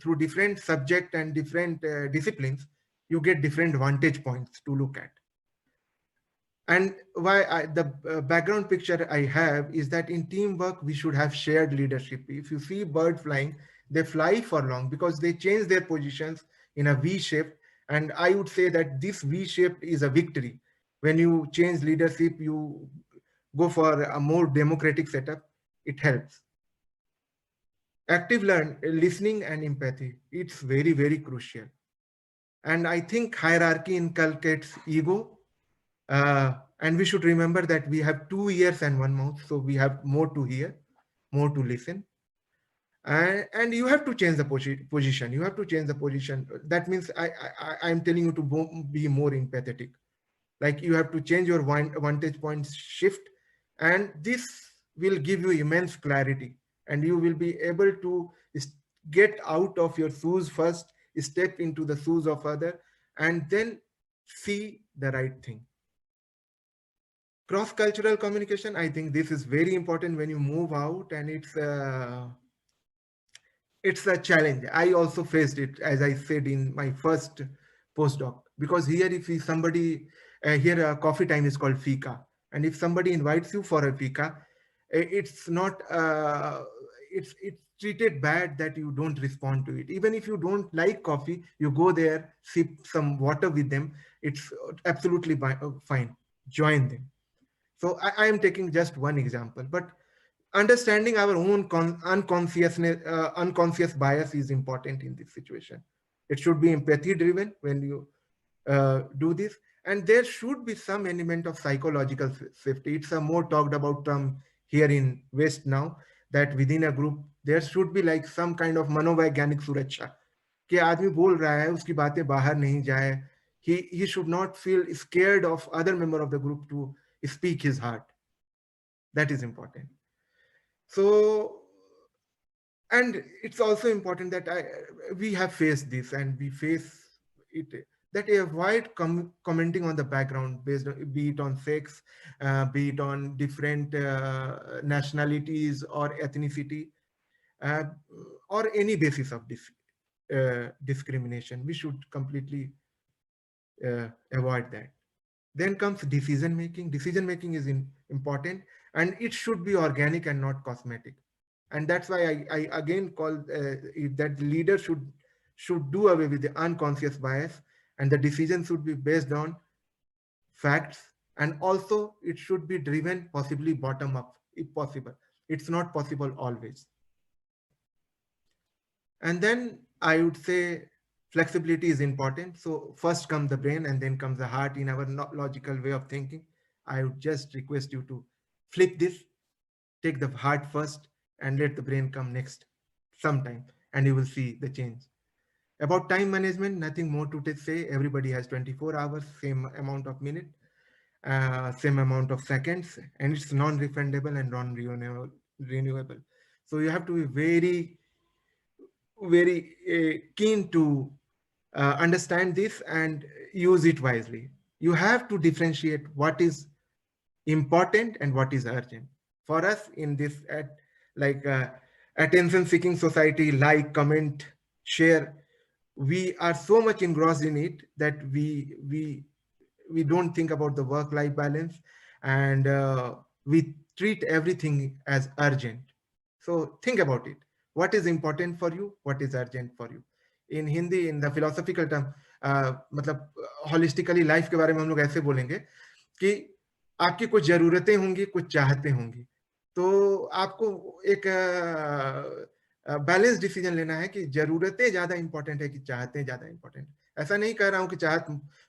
through different subject and different disciplines, you get different vantage points to look at. And the background picture I have is that in teamwork we should have shared leadership. If you see bird flying, they fly for long because they change their positions in a V shape. And I would say that this V shape is a victory. When you change leadership, you go for a more democratic setup, it helps. Active listening and empathy, it's very, very crucial. And I think hierarchy inculcates ego. And we should remember that we have 2 ears and 1 mouth, so we have more to hear, more to listen. And you have to change the position. You have to change the position. That means I'm telling you to be more empathetic. Like you have to change your vantage point shift, and this will give you immense clarity, and you will be able to get out of your shoes first, step into the shoes of other, and then see the right thing. Cross-cultural communication, I think this is very important when you move out, and it's a challenge. I also faced it, as I said, in my first postdoc, because here if somebody here coffee time is called fika, and if somebody invites you for a fika, it's not it's treated bad that you don't respond to it. Even if you don't like coffee, you go there, sip some water with them, it's absolutely fine, join them. So I am taking just one example, but understanding our own unconscious bias is important in this situation. It should be empathy driven when you do this, and there should be some element of psychological safety. It's a more talked about term here in West now, that within a group there should be like some kind of मनोवैज्ञानिक सुरक्षा कि आदमी बोल रहा है उसकी बातें बाहर नहीं जाए. He should not feel scared of other member of the group to speak his heart. That is important. So, and it's also important that we have faced this, and we face it, that I avoid commenting on the background based on, be it on sex, be it on different nationalities or ethnicity, uh, or any basis of discrimination. We should completely avoid that. Then comes decision making. Decision making is important, and it should be organic and not cosmetic. And that's why I again call that the leader should do away with the unconscious bias, and the decision should be based on facts, and also it should be driven possibly bottom up if possible. It's not possible always. And then I would say flexibility is important. So first comes the brain and then comes the heart in our logical way of thinking. I would just request you to flip this, take the heart first and let the brain come next sometime, and you will see the change. About time management, nothing more to say. Everybody has 24 hours, same amount of minute, same amount of seconds, and it's non-refundable and non-renewable. So you have to be very keen to understand this and use it wisely. You have to differentiate what is important and what is urgent. For us in this attention seeking society, like, comment, share, we are so much engrossed in it that we don't think about the work-life balance, and we treat everything as urgent. So think about it. What is important for you? What is urgent for you? In Hindi, in the philosophical term, मतलब holistically life के बारे में हम लोग ऐसे बोलेंगे कि आपकी कुछ जरूरतें होंगी, कुछ चाहते होंगी. तो आपको एक बैलेंस डिसीजन लेना है कि जरूरतें ज्यादा इंपॉर्टेंट है कि चाहते ज्यादा इंपॉर्टेंट. ऐसा नहीं कह रहा हूं कि चाहत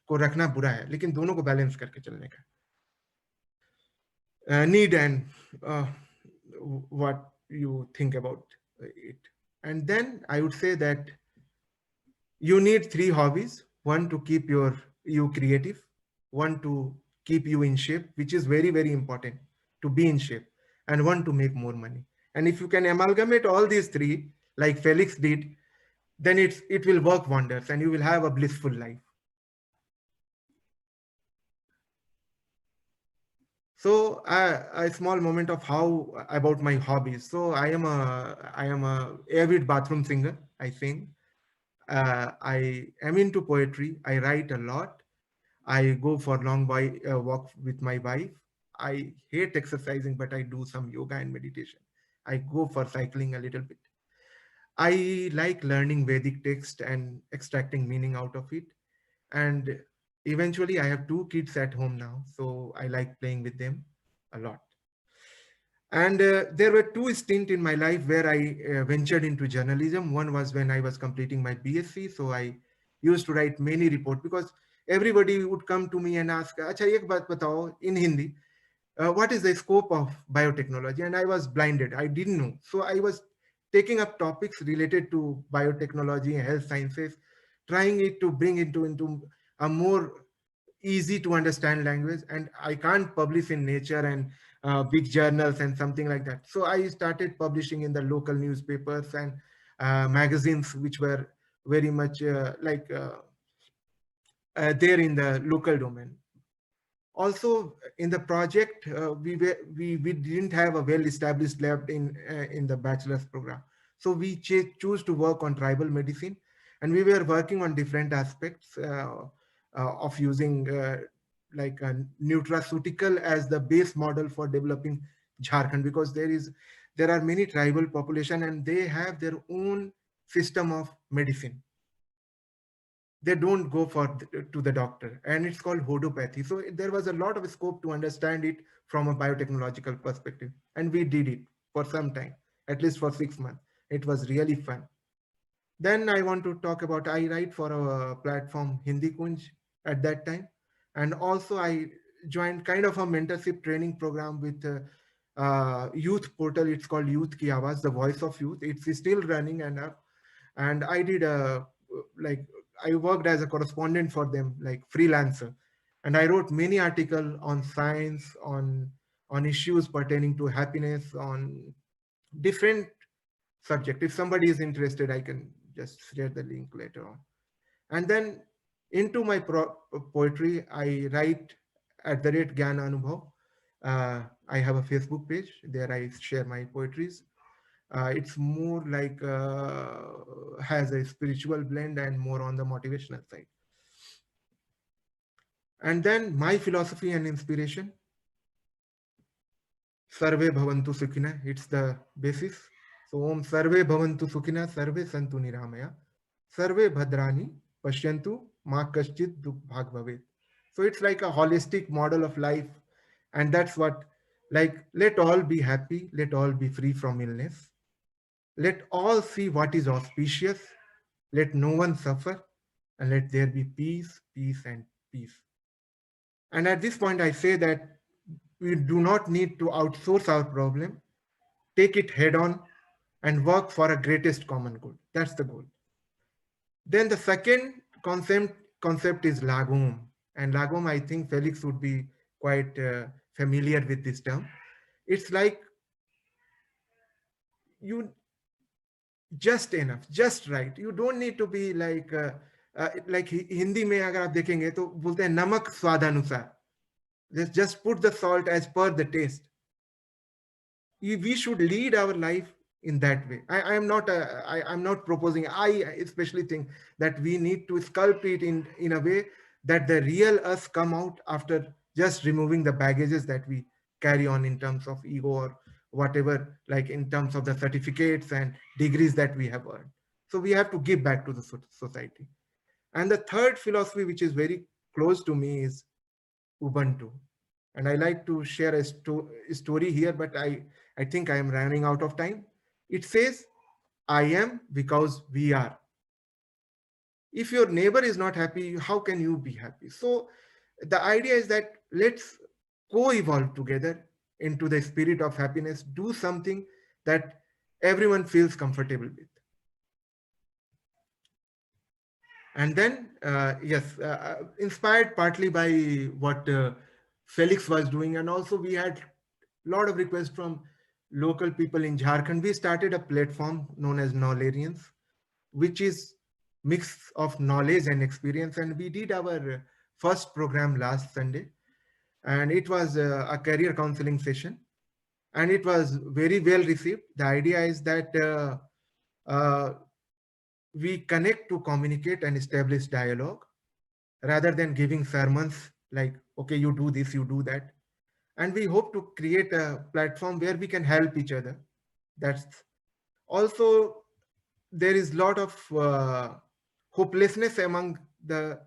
को रखना बुरा है, लेकिन दोनों को बैलेंस करके चलने का. need and uh, what you think about it. And then I would say that you need three hobbies: one to keep you creative, one to keep you in shape, which is very very important to be in shape, and one to make more money. And if you can amalgamate all these three like Felix did, then it will work wonders and you will have a blissful life. So a small moment of how about my hobbies. So I am a avid bathroom singer. I sing. I am into poetry. I write a lot. I go for long walk with my wife. I hate exercising, but I do some yoga and meditation. I go for cycling a little bit. I like learning Vedic text and extracting meaning out of it. And eventually, I have two kids at home now, so I like playing with them a lot. And there were two stints in my life where I ventured into journalism. One was when I was completing my BSc. So I used to write many reports because everybody would come to me and ask, "Acha, ek baat batao in Hindi, what is the scope of biotechnology?" And I was blinded. I didn't know. So I was taking up topics related to biotechnology and health sciences, trying it to bring into a more easy to understand language. And I can't publish in Nature and big journals and something like that. So I started publishing in the local newspapers and magazines, which were very much there in the local domain. Also in the project, we didn't have a well established lab in the bachelor's program, so we choose to work on tribal medicine, and we were working on different aspects of using like a nutraceutical as the base model for developing Jharkhand, because there are many tribal population and they have their own system of medicine. They don't go to the doctor, and it's called hodopathy. So there was a lot of scope to understand it from a biotechnological perspective, and we did it for some time, at least for 6 months. It was really fun. Then I want to talk about, I write for a platform Hindi Kunj at that time, and also I joined kind of a mentorship training program with youth portal. It's called Youth Ki Awaaz, the voice of youth. It's still running and up. And I did like I worked as a correspondent for them, like freelancer, and I wrote many articles on science, on issues pertaining to happiness, on different subject. If somebody is interested, I can just share the link later on. And then into my poetry, I write at the rate Gyan Anubhav. I have a Facebook page. There I share my poetries. It's more like has a spiritual blend and more on the motivational side. And then my philosophy and inspiration, Sarve Bhavantu Sukhina, it's the basis. So Om Sarve Bhavantu Sukhina, Sarve Santu Niramaya, Sarve Bhadrani, Pashyantu, Ma Kaschit Dukh Bhag Bhavet. So it's like a holistic model of life. And that's what, like, let all be happy, let all be free from illness. Let all see what is auspicious, let no one suffer, and let there be peace, peace, and peace. And at this point, I say that we do not need to outsource our problem, take it head on, and work for a greatest common good. That's the goal. Then the second concept is lagom. And lagom, I think Felix would be quite familiar with this term. It's like you just enough, just right. You don't need to be like Hindi में अगर आप देखेंगे तो बोलते हैं नमक स्वादानुसार. Just put the salt as per the taste. We should lead our life in that way. I'm not proposing. I especially think that we need to sculpt it in a way that the real us come out after just removing the baggages that we carry on in terms of ego or whatever, like in terms of the certificates and degrees that we have earned. So we have to give back to the society. And the third philosophy, which is very close to me, is Ubuntu. And I like to share a story here, but I think I am running out of time. It says, I am because we are. If your neighbor is not happy, how can you be happy? So the idea is that let's co-evolve together. into the spirit of happiness, do something that everyone feels comfortable with. And then, yes, inspired partly by what Felix was doing, and also we had a lot of requests from local people in Jharkhand. We started a platform known as Knowlarians, which is mix of knowledge and experience. And we did our first program last Sunday, and it was a career counseling session, and it was very well received. The idea is that we connect to communicate and establish dialogue rather than giving sermons like, okay, you do this, you do that. And we hope to create a platform where we can help each other. That's also, there is a lot of hopelessness among the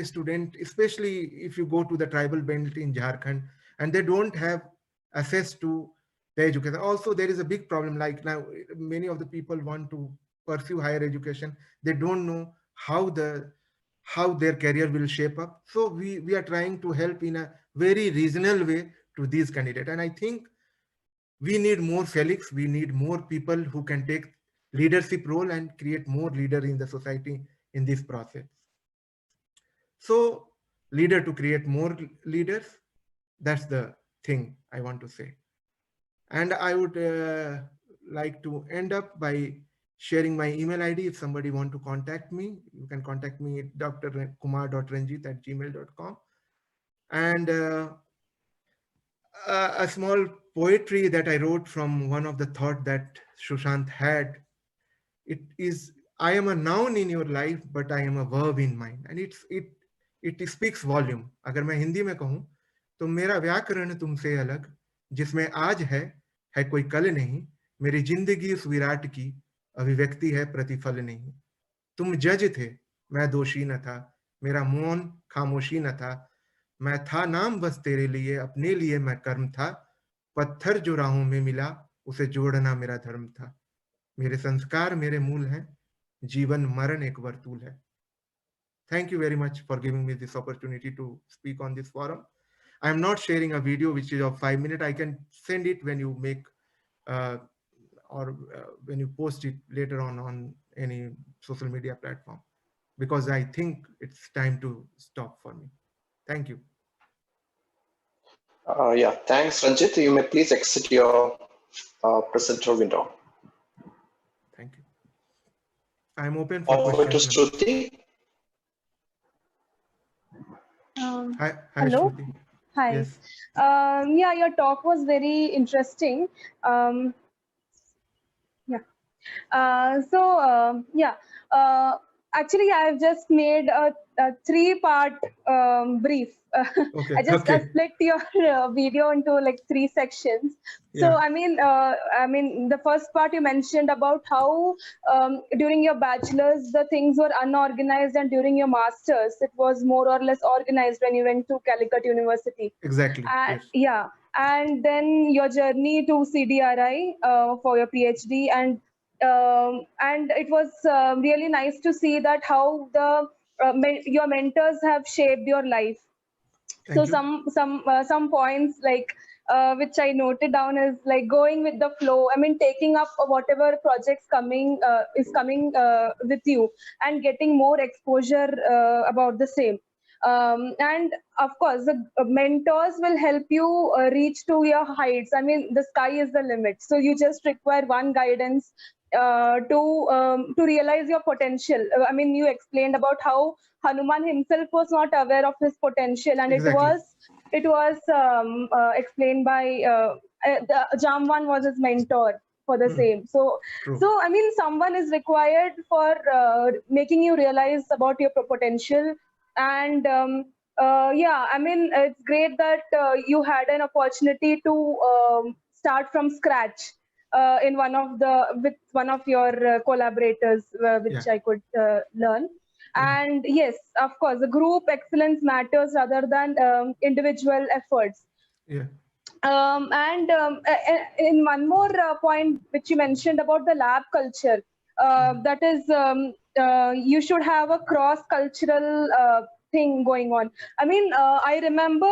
student, especially if you go to the tribal belt in Jharkhand and they don't have access to the education. Also, there is a big problem. Like now, many of the people want to pursue higher education. They don't know how their career will shape up. So we are trying to help in a very regional way to these candidates. And I think we need more Felix. We need more people who can take leadership role and create more leader in the society in this process. So leader to create more leaders. That's the thing I want to say. And I would like to end up by sharing my email ID. If somebody want to contact me, you can contact me at drkumar.ranjeet@gmail.com. And a small poetry that I wrote from one of the thought that Sushant had. It is, I am a noun in your life, but I am a verb in mine. And it speaks volume. अगर मैं हिंदी में कहूँ तो मेरा व्याकरण तुमसे अलग, जिसमें आज है कोई कल नहीं, मेरी जिंदगी उस विराट की अभिव्यक्ति है, प्रतिफल नहीं. तुम जज थे, मैं दोषी न था, मेरा मौन खामोशी न था, मैं था नाम बस तेरे लिए, अपने लिए मैं कर्म था, पत्थर जो राहों में मिला उसे जोड़ना मेरा धर्म था, मेरे संस्कार मेरे मूल हैं, जीवन मरण एक वर्तूल है. Thank you very much for giving me this opportunity to speak on this forum. I am not sharing a video which is of 5 minutes. I can send it when you make when you post it later on any social media platform, because I think it's time to stop for me. Thank you. Yeah, thanks, Ranjit. You may please exit your presenter window. Thank you. I'm open for Over to questions. Shruti. Hi, hello. Shruti. Hi. Yes. Yeah, your talk was very interesting. Actually, I've just made a 3-part brief. Okay. I just split your video into like 3 sections. So, Yeah. I mean, the first part you mentioned about how during your bachelor's, the things were unorganized, and during your master's, it was more or less organized when you went to Calicut University. Exactly. Yes. Yeah. And then your journey to CDRI for your PhD, and it was really nice to see that how your mentors have shaped your life. Thank So you. some points like which I noted down is like going with the flow. I mean, taking up whatever projects is coming with you, and getting more exposure about the same. And of course, the mentors will help you reach to your heights. I mean, the sky is the limit. So you just require one guidance to realize your potential. I mean, you explained about how Hanuman himself was not aware of his potential, and Exactly. it was explained by the Jamwan was his mentor for the same. So True. so I mean, someone is required for making you realize about your potential. And yeah, I mean, it's great that you had an opportunity to start from scratch with one of your collaborators, which I could learn. And yes, of course, the group excellence matters rather than individual efforts. Yeah. In one more point which you mentioned about the lab culture, that is, you should have a cross-cultural thing going on. I mean, I remember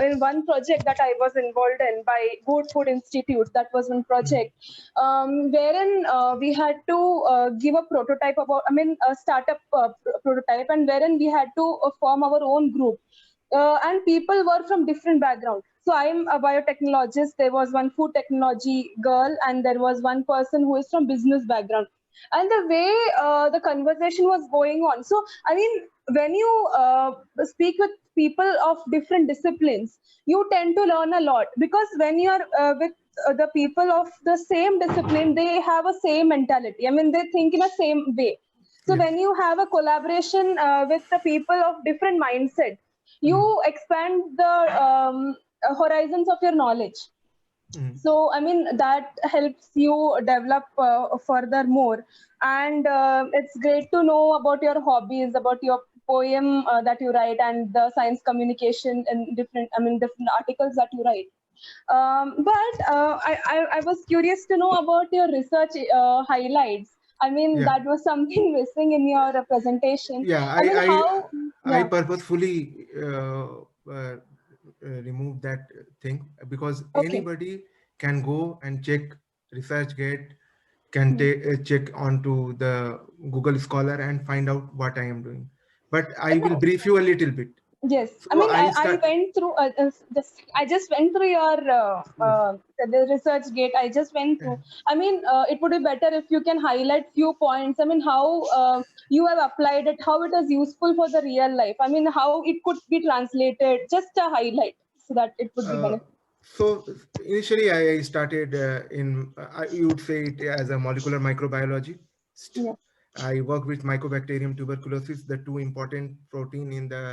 in one project that I was involved in by Good Food Institute, that was one project wherein we had to give a prototype about, I mean, a startup prototype, and wherein we had to form our own group. And people were from different backgrounds. So I'm a biotechnologist. There was one food technology girl, and there was one person who is from business background. And the way the conversation was going on. So I mean, when you speak with people of different disciplines, you tend to learn a lot, because when you are with the people of the same discipline, they have a same mentality. I mean, they think in a same way. So Yes. when you have a collaboration with the people of different mindset, you expand the horizons of your knowledge. So I mean, that helps you develop furthermore. And it's great to know about your hobbies, about your poem that you write, and the science communication and different, I mean, different articles that you write. But I was curious to know about your research highlights. I mean, Yeah. that was something missing in your presentation. Yeah. I mean, how? I Yeah. purposefully remove that thing, because Okay. anybody can go and check ResearchGate, can Hmm. check onto the Google Scholar and find out what I am doing. But I will No. brief you a little bit. Yes, I So mean, I I start. went through I just went through your Yes. the research gate. I just went Yeah. through. I mean, it would be better if you can highlight few points. I mean, how you have applied it, how it is useful for the real life. I mean, how it could be translated. Just a highlight so that it would be Uh, beneficial. so initially, I started you would say it as a molecular microbiologist. Yeah. I work with Mycobacterium tuberculosis, the two important protein in the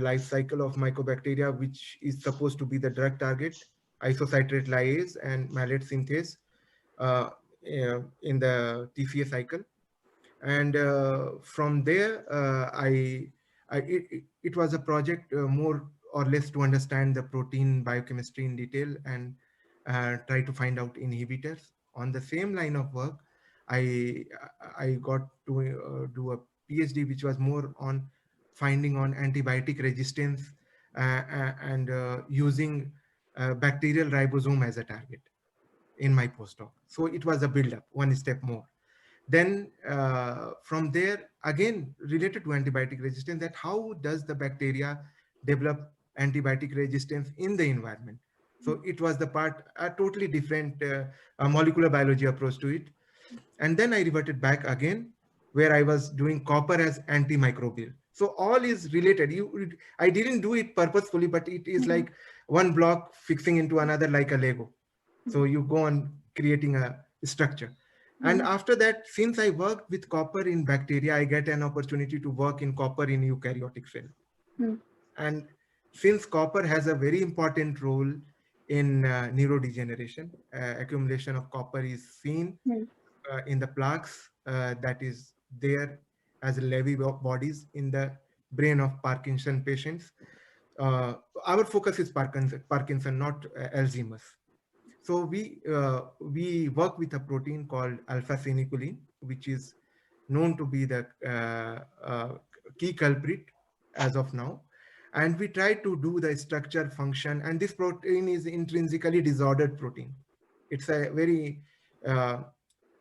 life cycle of mycobacteria, which is supposed to be the drug target, isocitrate lyase and malate synthase uh, in the TCA cycle. And from there it was a project more or less to understand the protein biochemistry in detail and try to find out inhibitors. On the same line of work, i I got to do a PhD which was more on finding on antibiotic resistance and using bacterial ribosome as a target in my postdoc. So it was a build up, one step more. Then from there, again related to antibiotic resistance, that how does the bacteria develop antibiotic resistance in the environment. So it was the part, a totally different molecular biology approach to it. And then I reverted back again, where I was doing copper as antimicrobial. So all is related. I didn't do it purposefully, but it is Mhm. like one block fixing into another like a Lego. So you go on creating a structure. And Mhm. after that, since I worked with copper in bacteria, I get an opportunity to work in copper in eukaryotic cell. Mhm. And since copper has a very important role in neurodegeneration, accumulation of copper is seen Mhm. in the plaques that is there as Lewy bodies in the brain of Parkinson patients. Uh, our focus is Parkinson, not Alzheimer's. So we work with a protein called alpha-synuclein, which is known to be the key culprit as of now. And we try to do the structure function, and this protein is intrinsically disordered protein. It's a very uh,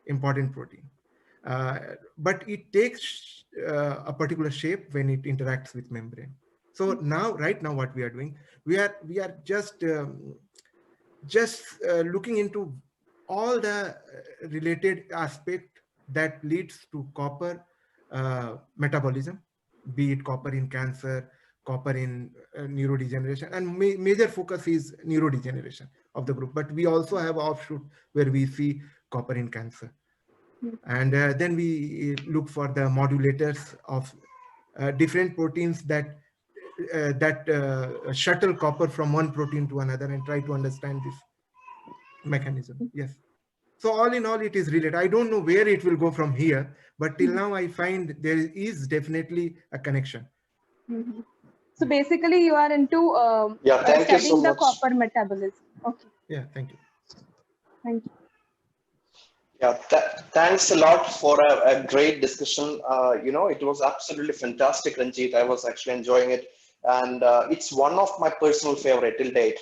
important protein. Uh, but it takes a particular shape when it interacts with membrane. So now, right now, what we are doing, we are just looking into all the related aspect that leads to copper metabolism, be it copper in cancer, copper in neurodegeneration, and major focus is neurodegeneration of the group. But we also have offshoot where we see copper in cancer. And then we look for the modulators of different proteins that shuttle copper from one protein to another and try to understand this mechanism. Yes. So all in all, it is related. I don't know where it will go from here, but till now I find there is definitely a connection. Mhm. So Yes. basically, you are into Yeah, thank you so studying the much. copper metabolism. Okay, Yeah. Thank you. thank you. Yeah, thanks a lot for a great discussion. It was absolutely fantastic, Ranjit. I was actually enjoying it. And it's one of my personal favorite till date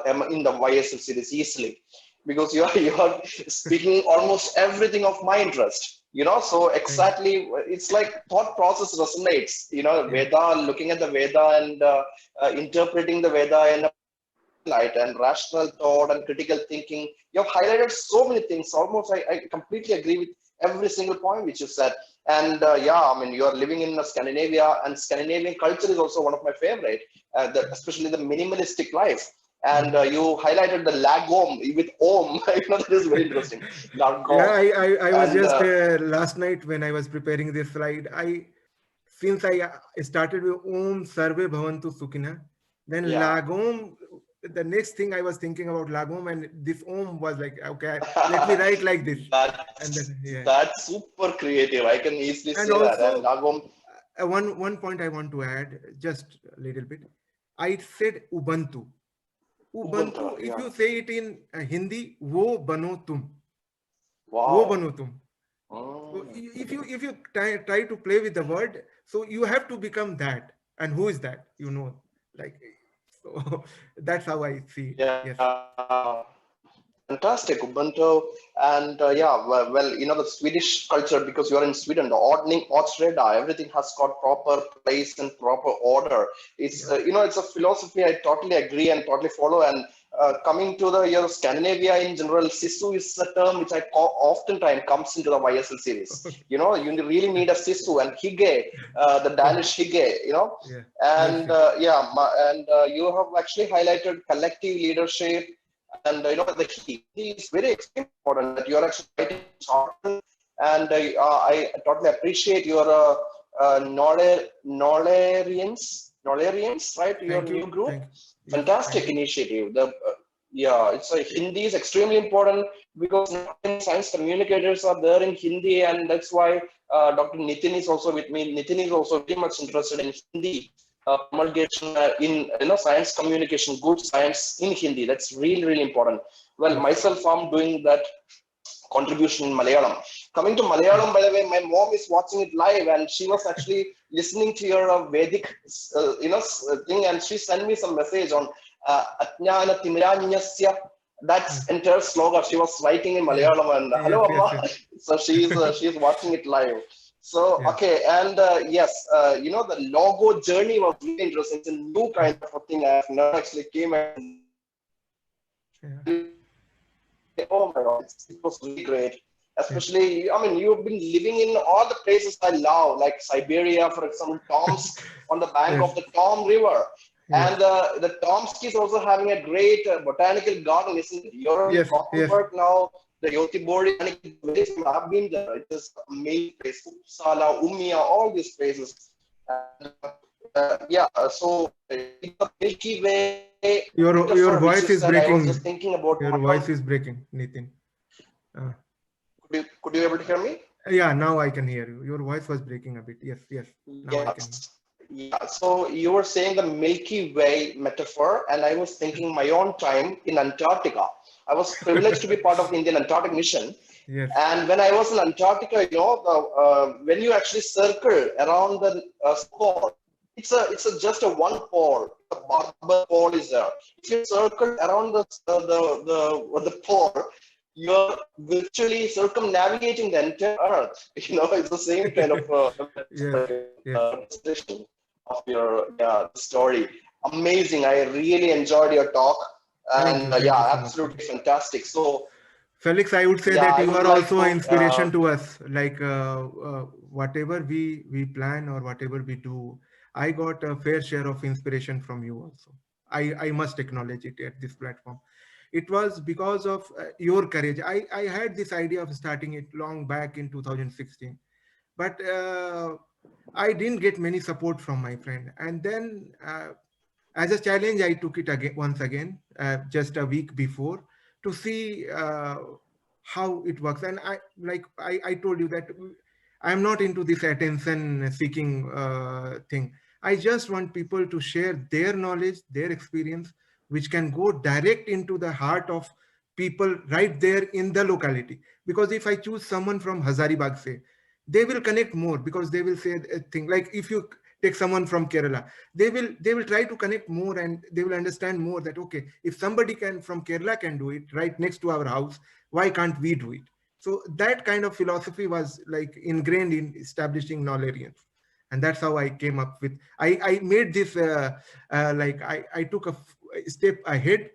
in the YSL series easily, because you are speaking almost everything of my interest. So Thank exactly, it's like thought process resonates. yeah. Veda, looking at the Veda and interpreting the Veda in a light and rational thought and critical thinking. You have highlighted so many things. Almost, I completely agree with every single point which you said. And yeah, I mean, you are living in Scandinavia, and Scandinavian culture is also one of my favorite, especially the minimalistic life. And Mhm. you highlighted the lagom with om. That is very interesting. Yeah, Lagom. I was And just last night when I was preparing this slide. Since I started with Om Sarve Bhavantu Sukhina, then yeah. Lagom. The next thing I was thinking about Lagom, and this Om was like, okay, let me write like this, and that's then yeah. that's super creative. I can easily And say that. And also lagom. one point I want to add, just a little bit. I said Ubuntu. Ubuntu. Ubuntu. If Yeah. you say it in Hindi, wo bano tum, wo Wow. bano tum. So Mm. if you try to play with the word, so you have to become that. And who is that? Like so. That's how I see it. Yes. Yeah, fantastic, Ubuntu. And yeah, well, the Swedish culture, because you are in Sweden, the ordning, Ortsreda, everything has got proper place and proper order. It's, Yeah. it's a philosophy I totally agree and totally follow. And coming to the Scandinavia in general, Sisu is a term which I oftentimes comes into the YSL series. You really need a Sisu and Hige, the Danish Hige. Yeah. And Mercy. yeah, and you have actually highlighted collective leadership, and the he is very extremely important that you are actually writing shortened. And I totally appreciate your Nolarians, right? Your Thank new you. group, Thank you. Yes. Thank fantastic you. initiative. Yeah, it's a Hindi is extremely important, because science communicators are there in Hindi, and that's why Dr. Nithin is also with me. Nithin is also very much interested in Hindi promulgation in science communication, good science in Hindi. That's really, really important. Well, Yes. myself, I'm doing that contribution in Malayalam. Coming to Mm. Malayalam, by the way, my mom is watching it live, and she was actually listening to your Vedic, thing, and she sent me some message on Atnyana Timranyasya. Mm. That's entire slogan she was writing in Yeah. Malayalam, and Yes. hello, Yes. Amma. So she's watching it live. So Yeah. okay, and yes, the logo journey was really interesting. It's a new Mm. kind of a thing I've never actually came and Yeah. oh my god, it was really great. Yeah. Especially, I mean, you've been living in all the places I love, like Siberia, for example, Tomsk on the bank Yes. of the Tom River. Yes. And the Tomsk is also having a great botanical garden, isn't it? You're in Yes. Yes. Gothenburg now. The Yotibori, I've been there. It is amazing place. Uppsala, Umia, all these places. And, yeah, so the Milky Way Your metaphor, which voice you is said, I was breaking. just thinking about Your my voice own. is breaking, Nitin. Uh, Could you able to hear me? yeah, now I can hear you. Your voice was breaking a bit. Yes, yes. Now I can. Yes. Yeah. So you were saying the Milky Way metaphor, and I was thinking my own time in Antarctica. I was privileged to be part of the Indian Antarctic mission. Yes. And when I was in Antarctica, when you actually circle around the pole, it's just a one pole. The barber pole is there. If you circle around the pole, you're virtually circumnavigating the entire Earth. It's the same kind of Yes. Yes. presentation of your story. Amazing. I really enjoyed your talk, Thank you. and Thank you yeah, so much, Felix. absolutely fantastic. So Felix, I would say yeah, that I you would are like also an to. inspiration to us. Like whatever we plan or whatever we do, I got a fair share of inspiration from you also. I must acknowledge it at this platform. It was because of your courage. I had this idea of starting it long back in 2016, but I didn't get many support from my friend. And then as a challenge, I took it again once again, just a week before, to see how it works. And I told you that I'm not into this attention seeking thing. I just want people to share their knowledge, their experience, which can go direct into the heart of people right there in the locality. Because if I choose someone from Hazaribagh, say, they will connect more, because they will say a thing like, if you take someone from Kerala, they will try to connect more, and they will understand more that, okay, if somebody can from Kerala can do it right next to our house, why can't we do it? So that kind of philosophy was like ingrained in establishing Knowlerians. And that's how I came up with, I made this like I took a step ahead,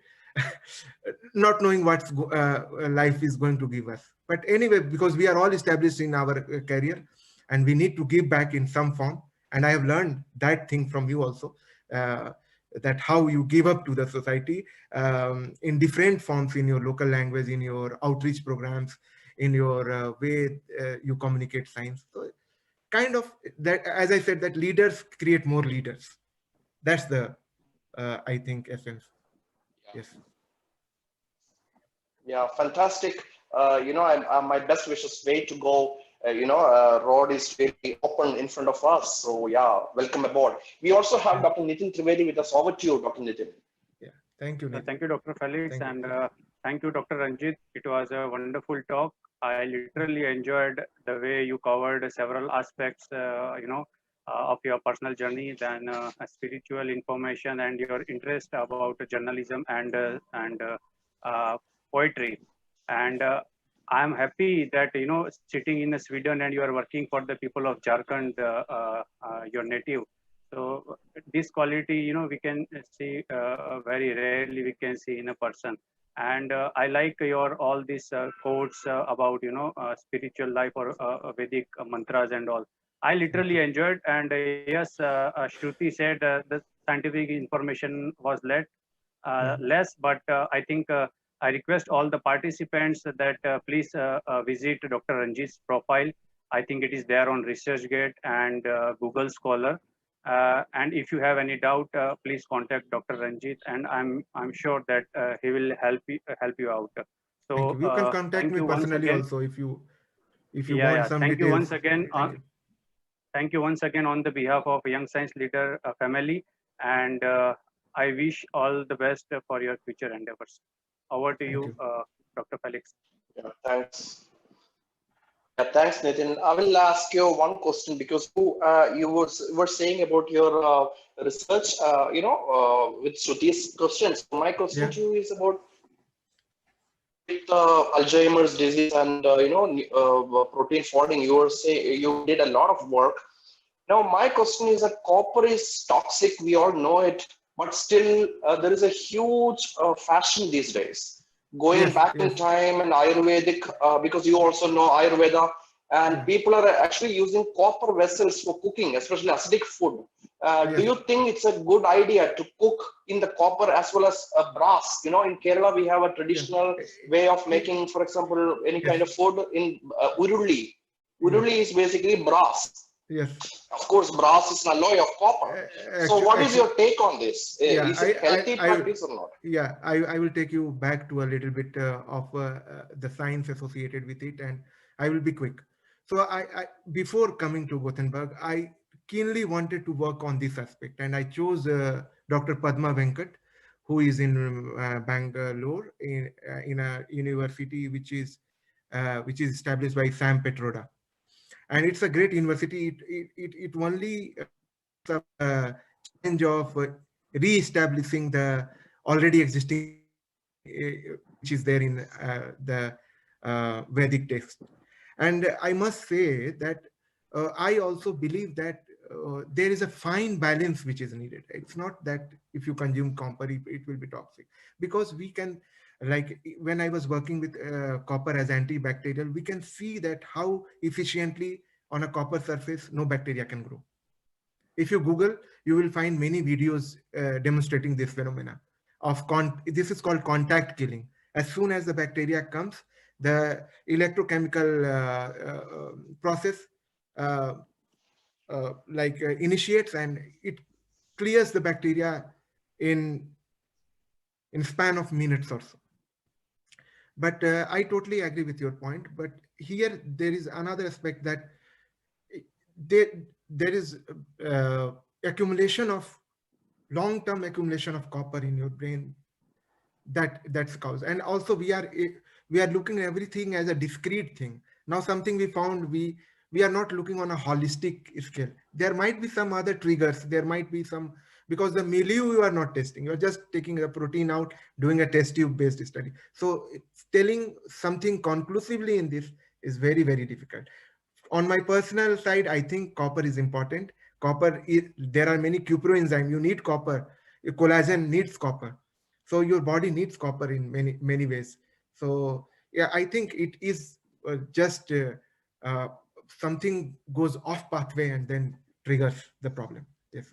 not knowing what life is going to give us. But anyway, because we are all established in our career, and we need to give back in some form. And I have learned that thing from you also, uh, that how you give up to the society in different forms, in your local language, in your outreach programs, in your way you communicate science. So kind of that, as I said, that leaders create more leaders. That's the I think essence. Yes. Yeah, fantastic. My best wishes way to go. Road is really open in front of us. So yeah, welcome aboard. We also have Dr. Nithin Trivedi with us. Over to you, Dr. Nithin. Yeah. Thank you, Nithin. Thank you, Dr. Felix, Thank you. and thank you, Dr. Ranjeet. It was a wonderful talk. I literally enjoyed the way you covered several aspects, of your personal journey, then spiritual information and your interest about journalism and poetry. And I'm happy that sitting in Sweden and you are working for the people of Jharkhand, your native. So this quality, we can see very rarely we can see in a person. And I like your all these quotes about spiritual life or Vedic mantras and all. I literally enjoyed. And yes, Shruti said the scientific information was less, but I think I request all the participants that please visit Dr. Ranjit's profile. I think it is there on ResearchGate and Google Scholar. And if you have any doubt, please contact Dr. Ranjit, and I'm sure that he will help you out. So Thank you. You can contact thank me you once personally again. also if you Yeah. want some Thank you details. once again. Thank you. Thank you once again on the behalf of Young Science Leader family, and I wish all the best for your future endeavors. Over to Thank you, you. Dr. Felix. Yeah, thanks. Yeah, thanks, Nitin. I will ask you one question because you were saying about your research, with Shruti's questions. My question Yeah. to you is about with Alzheimer's disease and protein folding. You were saying you did a lot of work. Now, my question is that copper is toxic. We all know it, but still there is a huge fashion these days. Going Yes. back in Yes. time and Ayurvedic, because you also know Ayurveda, and Yeah. people are actually using copper vessels for cooking, especially acidic food. Do Yes. you think it's a good idea to cook in the copper as well as brass? In Kerala, we have a Yeah. traditional way of Eh, making, for example, any Yes. kind of food in uruli. Yes. Uruli is basically brass. Yes. Of course, brass is an alloy of copper. So what is Actually, your take on this? yeah. Is it healthy I practice or not? yeah. I will take you back to a little bit of the science associated with it, and I will be quick. So I before coming to Gothenburg, I keenly wanted to work on this aspect, and I chose Dr. Padma Venkat, who is in Bangalore in a university which is established by Sam Petroda, and it's a great university. It only takes up the challenge of re-establishing the already existing which is there in the Vedic text. And I must say that I also believe that there is a fine balance which is needed. It's not that if you consume copper, it will be toxic, because we can, like when I was working with copper as antibacterial, we can see that how efficiently on a copper surface no bacteria can grow. If you Google, you will find many videos demonstrating this phenomena of this is called contact killing. As soon as the bacteria comes, the electrochemical process uh, initiates, and it clears the bacteria in span of minutes or so. But I totally agree with your point. But here there is another aspect that there there is accumulation of long-term accumulation of copper in your brain That's cause. And also we are looking at everything as a discrete thing. Now something we found, we are not looking on a holistic scale. There might be some other triggers, there might be some, because the milieu you are not testing, you're just taking a protein out, doing a test tube based study. So telling something conclusively in this is very, very difficult. On my personal side, I think copper is important. Copper is, there are many cuproenzymes, you need copper. Your collagen needs copper, so your body needs copper in many, many ways. So yeah, I think it is just uh, something goes off pathway and then triggers the problem. Yes.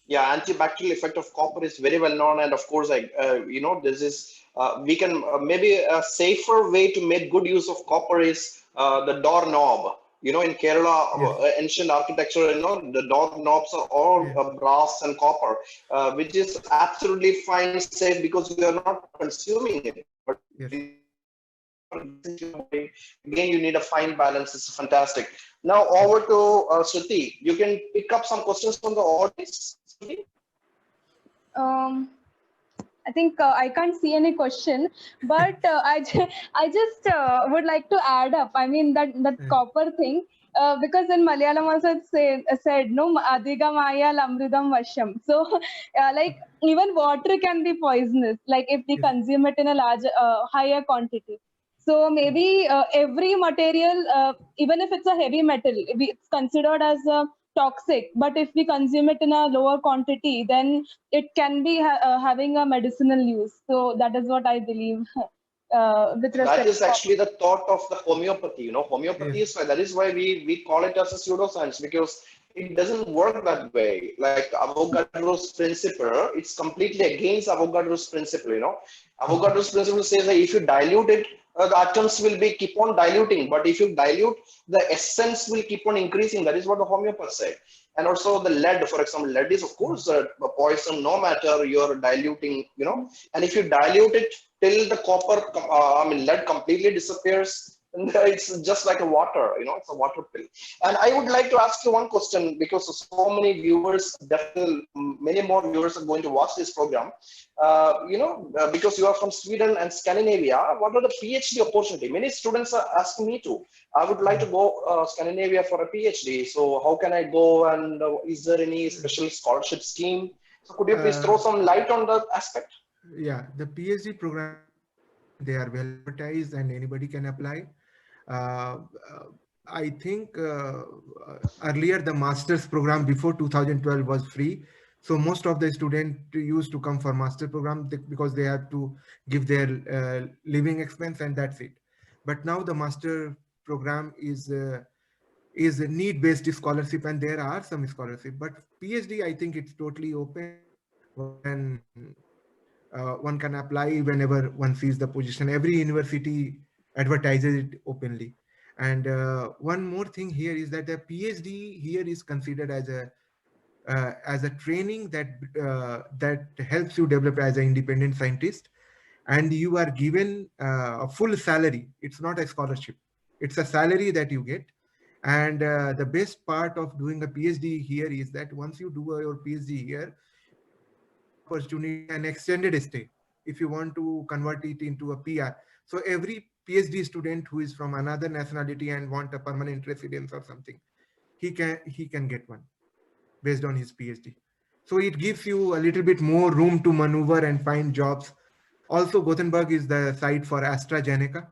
Yeah, antibacterial effect of copper is very well known, and of course, this is we can maybe a safer way to make good use of copper is the doorknob. In Kerala, Yes. ancient architecture, the doorknobs are all Yes. brass and copper, which is absolutely fine, safe because we are not consuming it. But Yes. again, you need a fine balance. It's fantastic. Now over to Shruti. You can pick up some questions from the audience. Shruti? Um, I think I can't see any question, but I just would like to add up. I mean that copper thing, because in Malayalam also it's said no adiga maya lamridam vasham. So like even water can be poisonous, like if we Yes. consume it in a large higher quantity. So maybe every material, even if it's a heavy metal, it's considered as a toxic. But if we consume it in a lower quantity, then it can be having a medicinal use. So that is what I believe with That respect is to copper. actually the thought of the homeopathy. Homeopathy Yes. is that is why we call it as a pseudoscience, because it doesn't work that way. Like Avogadro's principle, it's completely against Avogadro's principle. Avogadro's principle says that if you dilute it, the atoms will be keep on diluting. But if you dilute, the essence will keep on increasing. That is what the homeopath said. And also the lead, for example, lead is of course a poison. No matter you're diluting, and if you dilute it till the copper, lead completely disappears, and it's just like a water, it's a water pill. And I would like to ask you one question, because so many viewers, definitely many more viewers are going to watch this program. Because you are from Sweden and Scandinavia, what are the PhD opportunity? Many students are asking me to. I would like to go Scandinavia for a PhD. So how can I go, and is there any special scholarship scheme? So could you please throw some light on that aspect? Yeah, the PhD programs are open, they are well advertised, and anybody can apply. Uh, uh, I think earlier the master's program before 2012 was free. So most of the students used to come for master program because they have to give their living expense, and that's it. But now the master program is a need-based scholarship, and there are some scholarship. But PhD, I think it's totally open. One can apply whenever one sees the position. Every university advertises it openly. And one more thing here is that the PhD here is considered as a training that helps you develop as an independent scientist, and you are given a full salary. It's not a scholarship; it's a salary that you get. And the best part of doing a PhD here is that once you do your PhD here, you get another opportunity, an extended stay, if you want to convert it into a PR. So every PhD student who is from another nationality and want a permanent residence or something, he can get one based on his PhD. So it gives you a little bit more room to maneuver and find jobs. Also, Gothenburg is the site for AstraZeneca.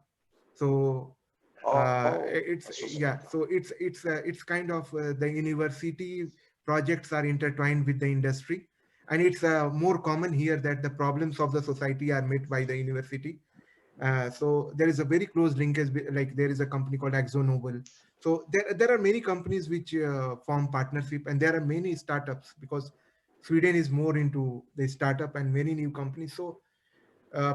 So Oh, it's, yeah, AstraZeneca. so it's kind of the university projects are intertwined with the industry, and it's more common here that the problems of the society are met by the university. So there is a very close linkage, like there is a company called AxoNobel. So there are many companies which form partnership, and there are many startups because Sweden is more into the startup and many new companies. So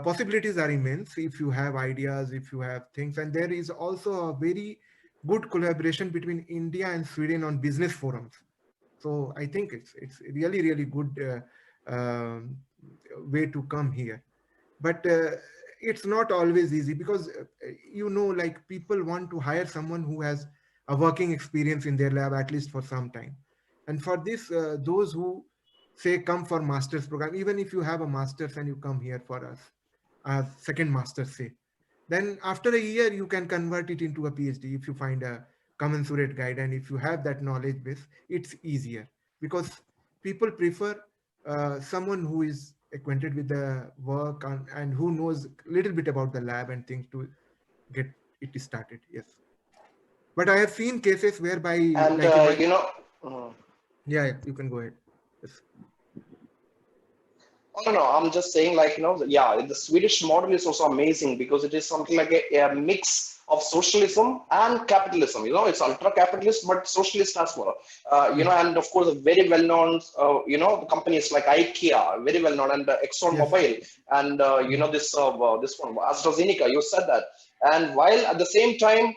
possibilities are immense if you have ideas, if you have things. And there is also a very good collaboration between India and Sweden on business forums. So I think it's really, really good way to come here. But it's not always easy because like people want to hire someone who has a working experience in their lab at least for some time. And for this, those who say come for master's program, even if you have a master's and you come here for us, second master, say. Then after a year, you can convert it into a PhD if you find a commensurate guide, and if you have that knowledge base, it's easier because people prefer someone who is acquainted with the work and who knows a little bit about the lab and things to get it started. Yes, but I have seen cases whereby, And like in my, mm, yeah, yeah, you can go ahead. Yes. oh, no, no, I'm just saying, like, yeah, the Swedish model is also amazing because it is something like a mix of socialism and capitalism. It's ultra capitalist, but socialist as well. Yes. And of course, very well known, companies like IKEA, very well known, and Exxon Yes. Mobil, and, Mm. this one, AstraZeneca, you said that. And while at the same time,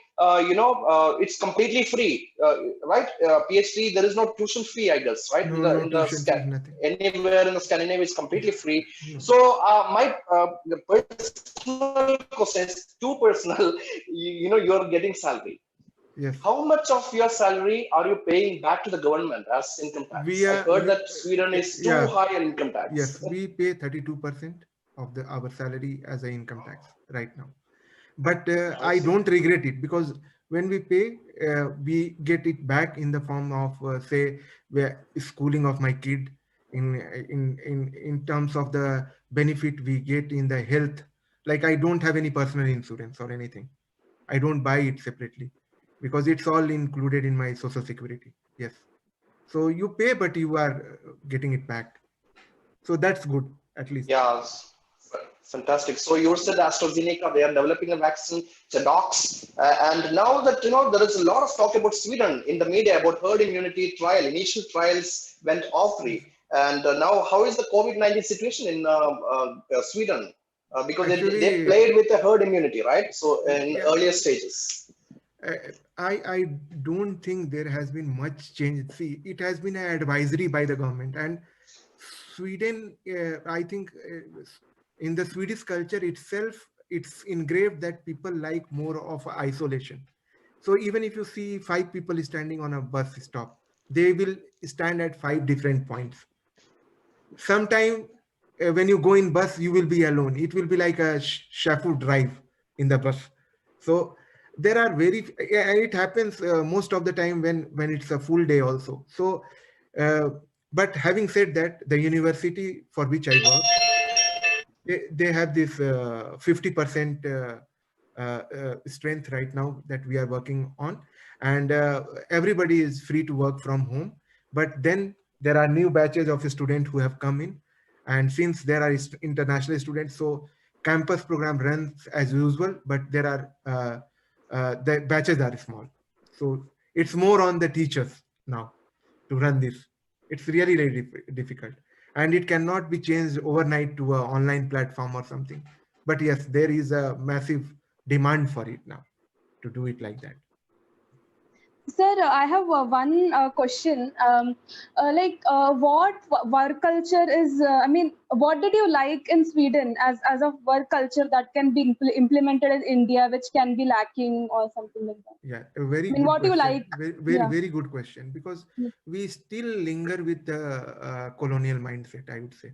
it's completely free, right? PhD, there is no tuition fee, I guess, right? No, no tuition fees, nothing. Anywhere in the Scandinavia is completely free. No. So my the personal question is too personal. You're getting salary. Yes. How much of your salary are you paying back to the government as income tax? I heard that Sweden is too Yeah, high in income tax. yes, we pay 32% of our salary as an income tax right now. But I Nice. don't regret it because when we pay, we get it back in the form of, say, schooling of my kid, in terms of the benefit we get in the health. Like I don't have any personal insurance or anything. I don't buy it separately because it's all included in my social security. Yes. So you pay, but you are getting it back. So that's good, at least. Yeah, fantastic. So you said AstraZeneca, they are developing a vaccine, Chadox, and now that there is a lot of talk about Sweden in the media about herd immunity trial. Initial trials went off Yes. free, and now how is the COVID-19 situation in Sweden? Because they Actually, played with the herd immunity, right? So in yeah, earlier stages. uh, I don't think there has been much change. See, it has been an advisory by the government, and Sweden, I think, in the Swedish culture itself, it's engraved that people like more of isolation. So even if you see five people standing on a bus stop, they will stand at five different points. Sometime when you go in bus, you will be alone. It will be like a shuffle drive in the bus. So there are and it happens most of the time when it's a full day also. So uh, but having said that, the university for which I work, they have this 50% strength right now that we are working on, and everybody is free to work from home. But then there are new batches of students who have come in, and since there are international students, so campus program runs as usual, but there are the batches are small. So it's more on the teachers now to run this. It's really, really difficult, and it cannot be changed overnight to an online platform or something. But yes, there is a massive demand for it now to do it like that. Sir, I have one question. What work culture is? I mean, what did you like in Sweden as a work culture that can be implemented in India, which can be lacking or something like that? Yeah, a very I mean, good what do you question. like? Very, very, Yeah. very good question, because we still linger with the colonial mindset, I would say.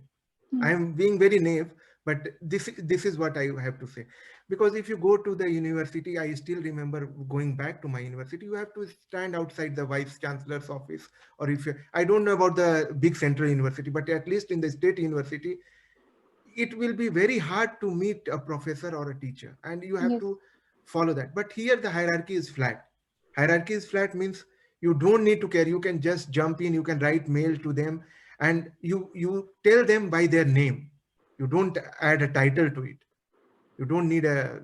I am being very naive, but this is what I have to say. Because if you go to the university, I still remember going back to my university, you have to stand outside the vice chancellor's office. Or if you, I don't know about the big central university, but at least in the state university, it will be very hard to meet a professor or a teacher, and you have Yes. to follow that. But here the hierarchy is flat. Hierarchy is flat means you don't need to care. You can just jump in, you can write mail to them, and you tell them by their name. You don't add a title to it. You don't need a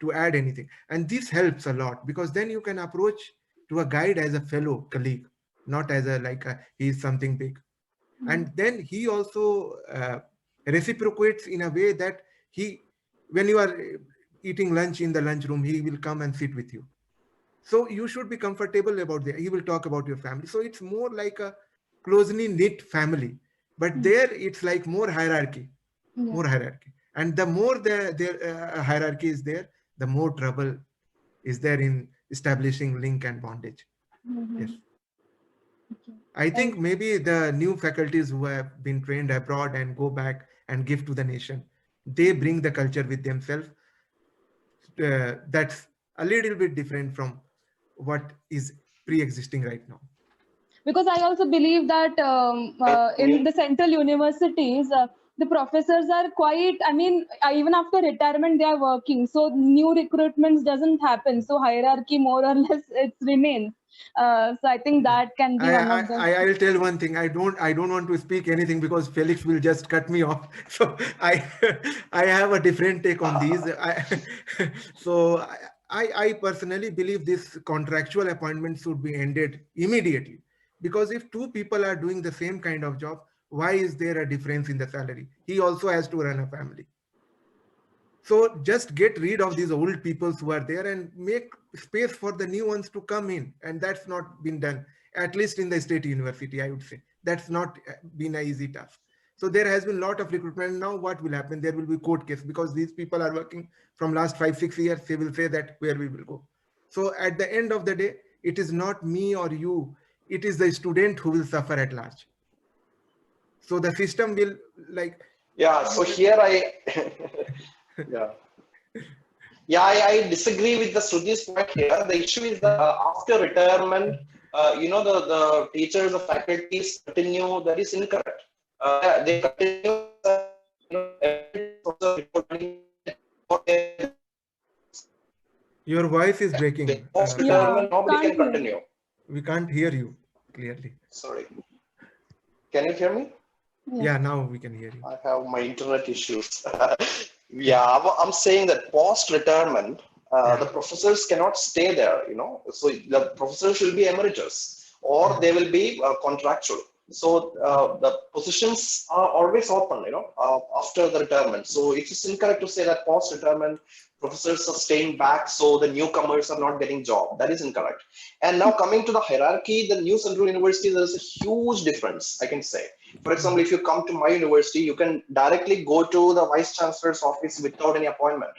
to add anything, and this helps a lot, because then you can approach to a guide as a fellow colleague, not as a he's something big. And then he also reciprocates in a way that he, when you are eating lunch in the lunchroom, he will come and sit with you. So you should be comfortable about that. He will talk about your family. So it's more like a closely knit family. But there it's like more hierarchy, Yeah. more hierarchy. And the more the hierarchy is there, the more trouble is there in establishing link and bondage. Yes. Okay. I think Thank maybe the new faculties who have been trained abroad and go back and give to the nation, they bring the culture with themselves. That's a little bit different from what is pre-existing right now. Because I also believe that in the central universities, the professors are quite, I mean, even after retirement, they are working. So new recruitments doesn't happen. So hierarchy more or less it remains. So I think that can be one of the. I will tell one thing. I don't want to speak anything because Felix will just cut me off. So I have a different take on these. So I personally believe this contractual appointment should be ended immediately, because if two people are doing the same kind of job, why is there a difference in the salary? He also has to run a family. So just get rid of these old people who are there and make space for the new ones to come in. And that's not been done, at least in the state university, I would say. That's not been an easy task. So there has been a lot of recruitment. Now what will happen? There will be court case because these people are working from last 5-6 years. They will say that where we will go. So at the end of the day, it is not me or you. It is the student who will suffer at large. So the system will like. Yeah, so here I disagree with the Shruthi's point here. The issue is that after retirement, the teachers, the faculties continue. That is incorrect. They continue. Your voice is breaking. Post retirement, nobody can continue. We can't hear you clearly. Sorry. Can you hear me? Yeah, now we can hear you. I have my internet issues. Yeah, I'm saying that post-retirement, the professors cannot stay there, So the professors will be emeritus or they will be contractual. So the positions are always open, after the retirement. So it is incorrect to say that post-retirement professors are staying back so the newcomers are not getting job. That is incorrect. And now coming to the hierarchy, the new central university, there's a huge difference, I can say. For example, if you come to my university, you can directly go to the vice chancellor's office without any appointment.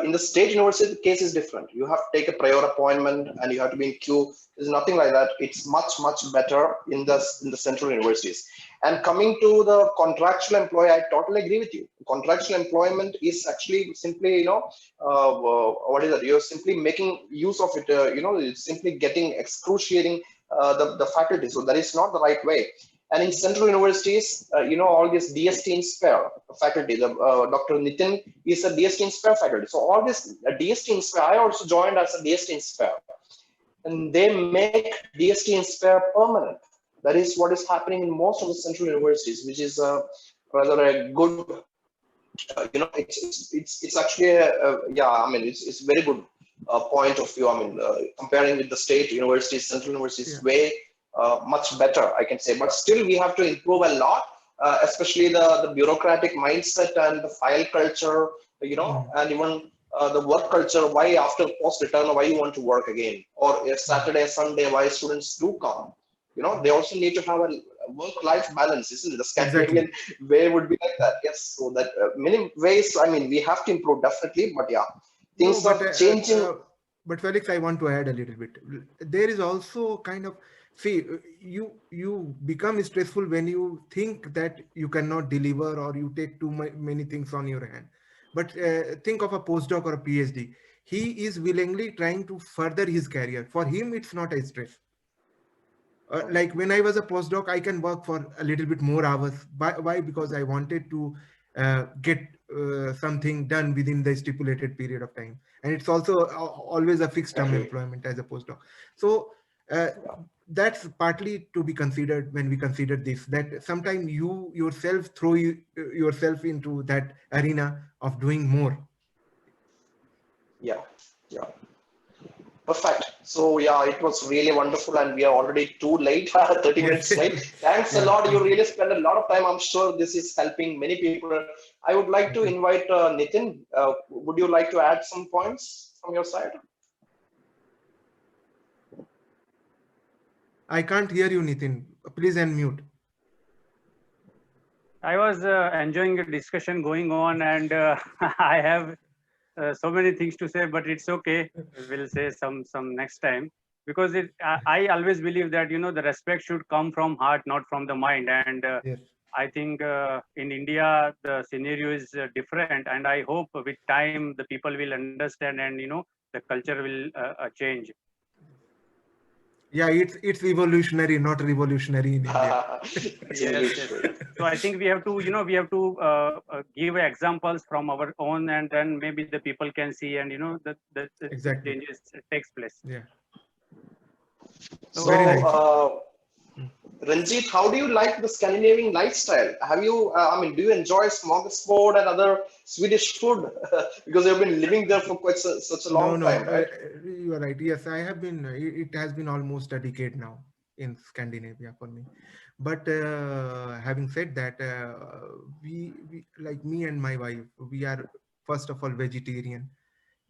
In the state university, the case is different. You have to take a prior appointment and you have to be in queue. There's nothing like that. It's much better in the central universities. And coming to the contractual employee, I totally agree with you. Contractual employment is actually simply, what is that? You're simply making use of it. It's simply getting excruciating the faculty. So that is not the right way. And in central universities, all this DST in spare faculty, Dr. Nithin is a DST in spare faculty. So all this DST in spare, I also joined as a DST in spare. And they make DST in spare permanent. That is what is happening in most of the central universities, which is rather a good, it's actually, it's very good point of view. I mean, comparing with the state universities, central universities, way much better, I can say, but still we have to improve a lot, especially the bureaucratic mindset and the file culture, and even the work culture. Why after post-return, why you want to work again? Or if Saturday, Sunday, why students do come? They also need to have a work-life balance, isn't it? The Scandinavian way would be like that. Yes, so that many ways, I mean, we have to improve definitely, but yeah, things are changing. But Felix, I want to add a little bit. There is also kind of, see, you become stressful when you think that you cannot deliver or you take too many things on your hand. But think of a postdoc or a PhD. He is willingly trying to further his career. For him, it's not a stress. Like when I was a postdoc, I can work for a little bit more hours. Why? Because I wanted to get something done within the stipulated period of time. And it's also always a fixed term employment as a postdoc. So that's partly to be considered when we consider this, that sometimes you yourself throw yourself into that arena of doing more. Yeah. Perfect. So yeah, it was really wonderful, and we are already too late, 30 minutes late. Thanks a lot. You really spent a lot of time. I'm sure this is helping many people. I would like to invite Nithin. Would you like to add some points from your side? I can't hear you, Nithin. Please unmute. I was enjoying the discussion going on, and I have so many things to say, but it's okay. We'll say some next time, because I always believe that the respect should come from heart, not from the mind. And I think in India the scenario is different, and I hope with time the people will understand, and the culture will change. Yeah, it's evolutionary, not revolutionary in India. It's Yes. evolutionary. So I think we have to, give examples from our own, and then maybe the people can see, and the Exactly. changes takes place. Yeah. So, Very nice. Ranjeet, how do you like the Scandinavian lifestyle? Have you, I mean, do you enjoy smorgasbord and other Swedish food? Because you've been living there for quite such a No, long no, time, right? you are right. Yes, I have been. It has been almost a decade now in Scandinavia for me. But having said that, we like me and my wife, we are first of all vegetarian.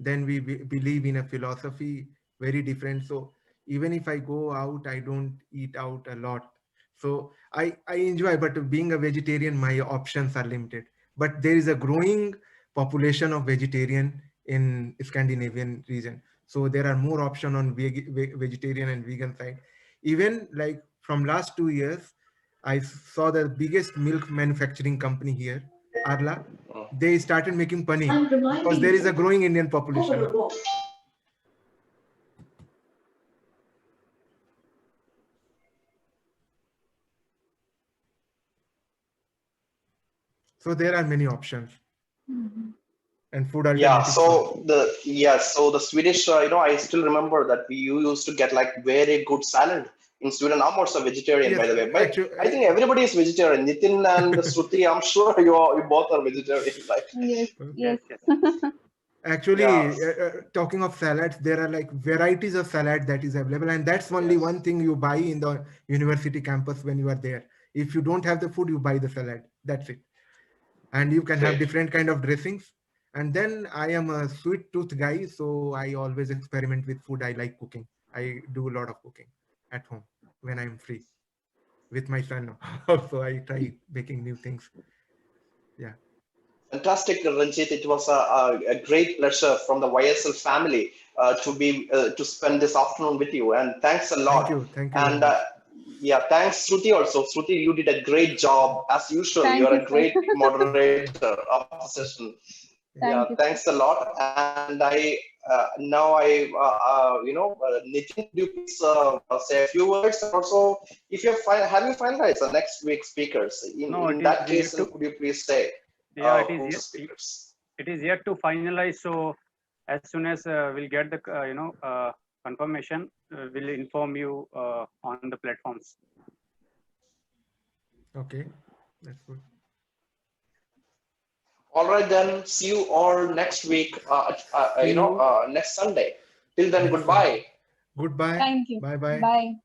Then we believe in a philosophy very different. So even if I go out, I don't eat out a lot. So I enjoy, but being a vegetarian, my options are limited. But there is a growing population of vegetarian in Scandinavian region. So there are more option on vegetarian and vegan side. Even like from last 2 years, I saw the biggest milk manufacturing company here, Arla. They started making paneer because there is a growing Indian population now. So there are many options and food Yeah, alternatives also. so the Swedish, I still remember that you used to get like very good salad in Sweden. I'm also vegetarian, by Yes, the way, but I think actually, everybody is vegetarian. Nitin and Shruti, I'm sure you both are vegetarian, right? Yes, Yes, yes. yes. Yeah, actually, talking of salads, there are like varieties of salad that is available, and that's only one yes, thing you buy in the university campus when you are there. If you don't have the food, you buy the salad. That's it. And you can have great. different kind of dressings. And then I am a sweet tooth guy, so I always experiment with food. I like cooking. I do a lot of cooking at home when I'm free with my son. Also, I try baking new things. Yeah. Fantastic, Ranjit. It was a great pleasure from the YSL family to spend this afternoon with you, and thanks a Thank lot. you. Thank you very And much. yeah, thanks, Shruti. Also, Shruti, you did a great job as usual. Thank You're you, a sir. great moderator Thank of the session. Yeah, Thank you, thanks sir. a lot. And Nitin, could you please say a few words? And also, if have you finalized the next week's speakers? No, In it is that case, yet then to. could you please say Yeah, it is who's yet. the speakers? It is yet to finalize. So as soon as we'll get the confirmation, we'll inform you on the platforms. Okay. That's good. All right, then. See you all next week. See you Next Sunday. Till then, next Sunday. goodbye. Goodbye. Thank you. Bye bye. Bye.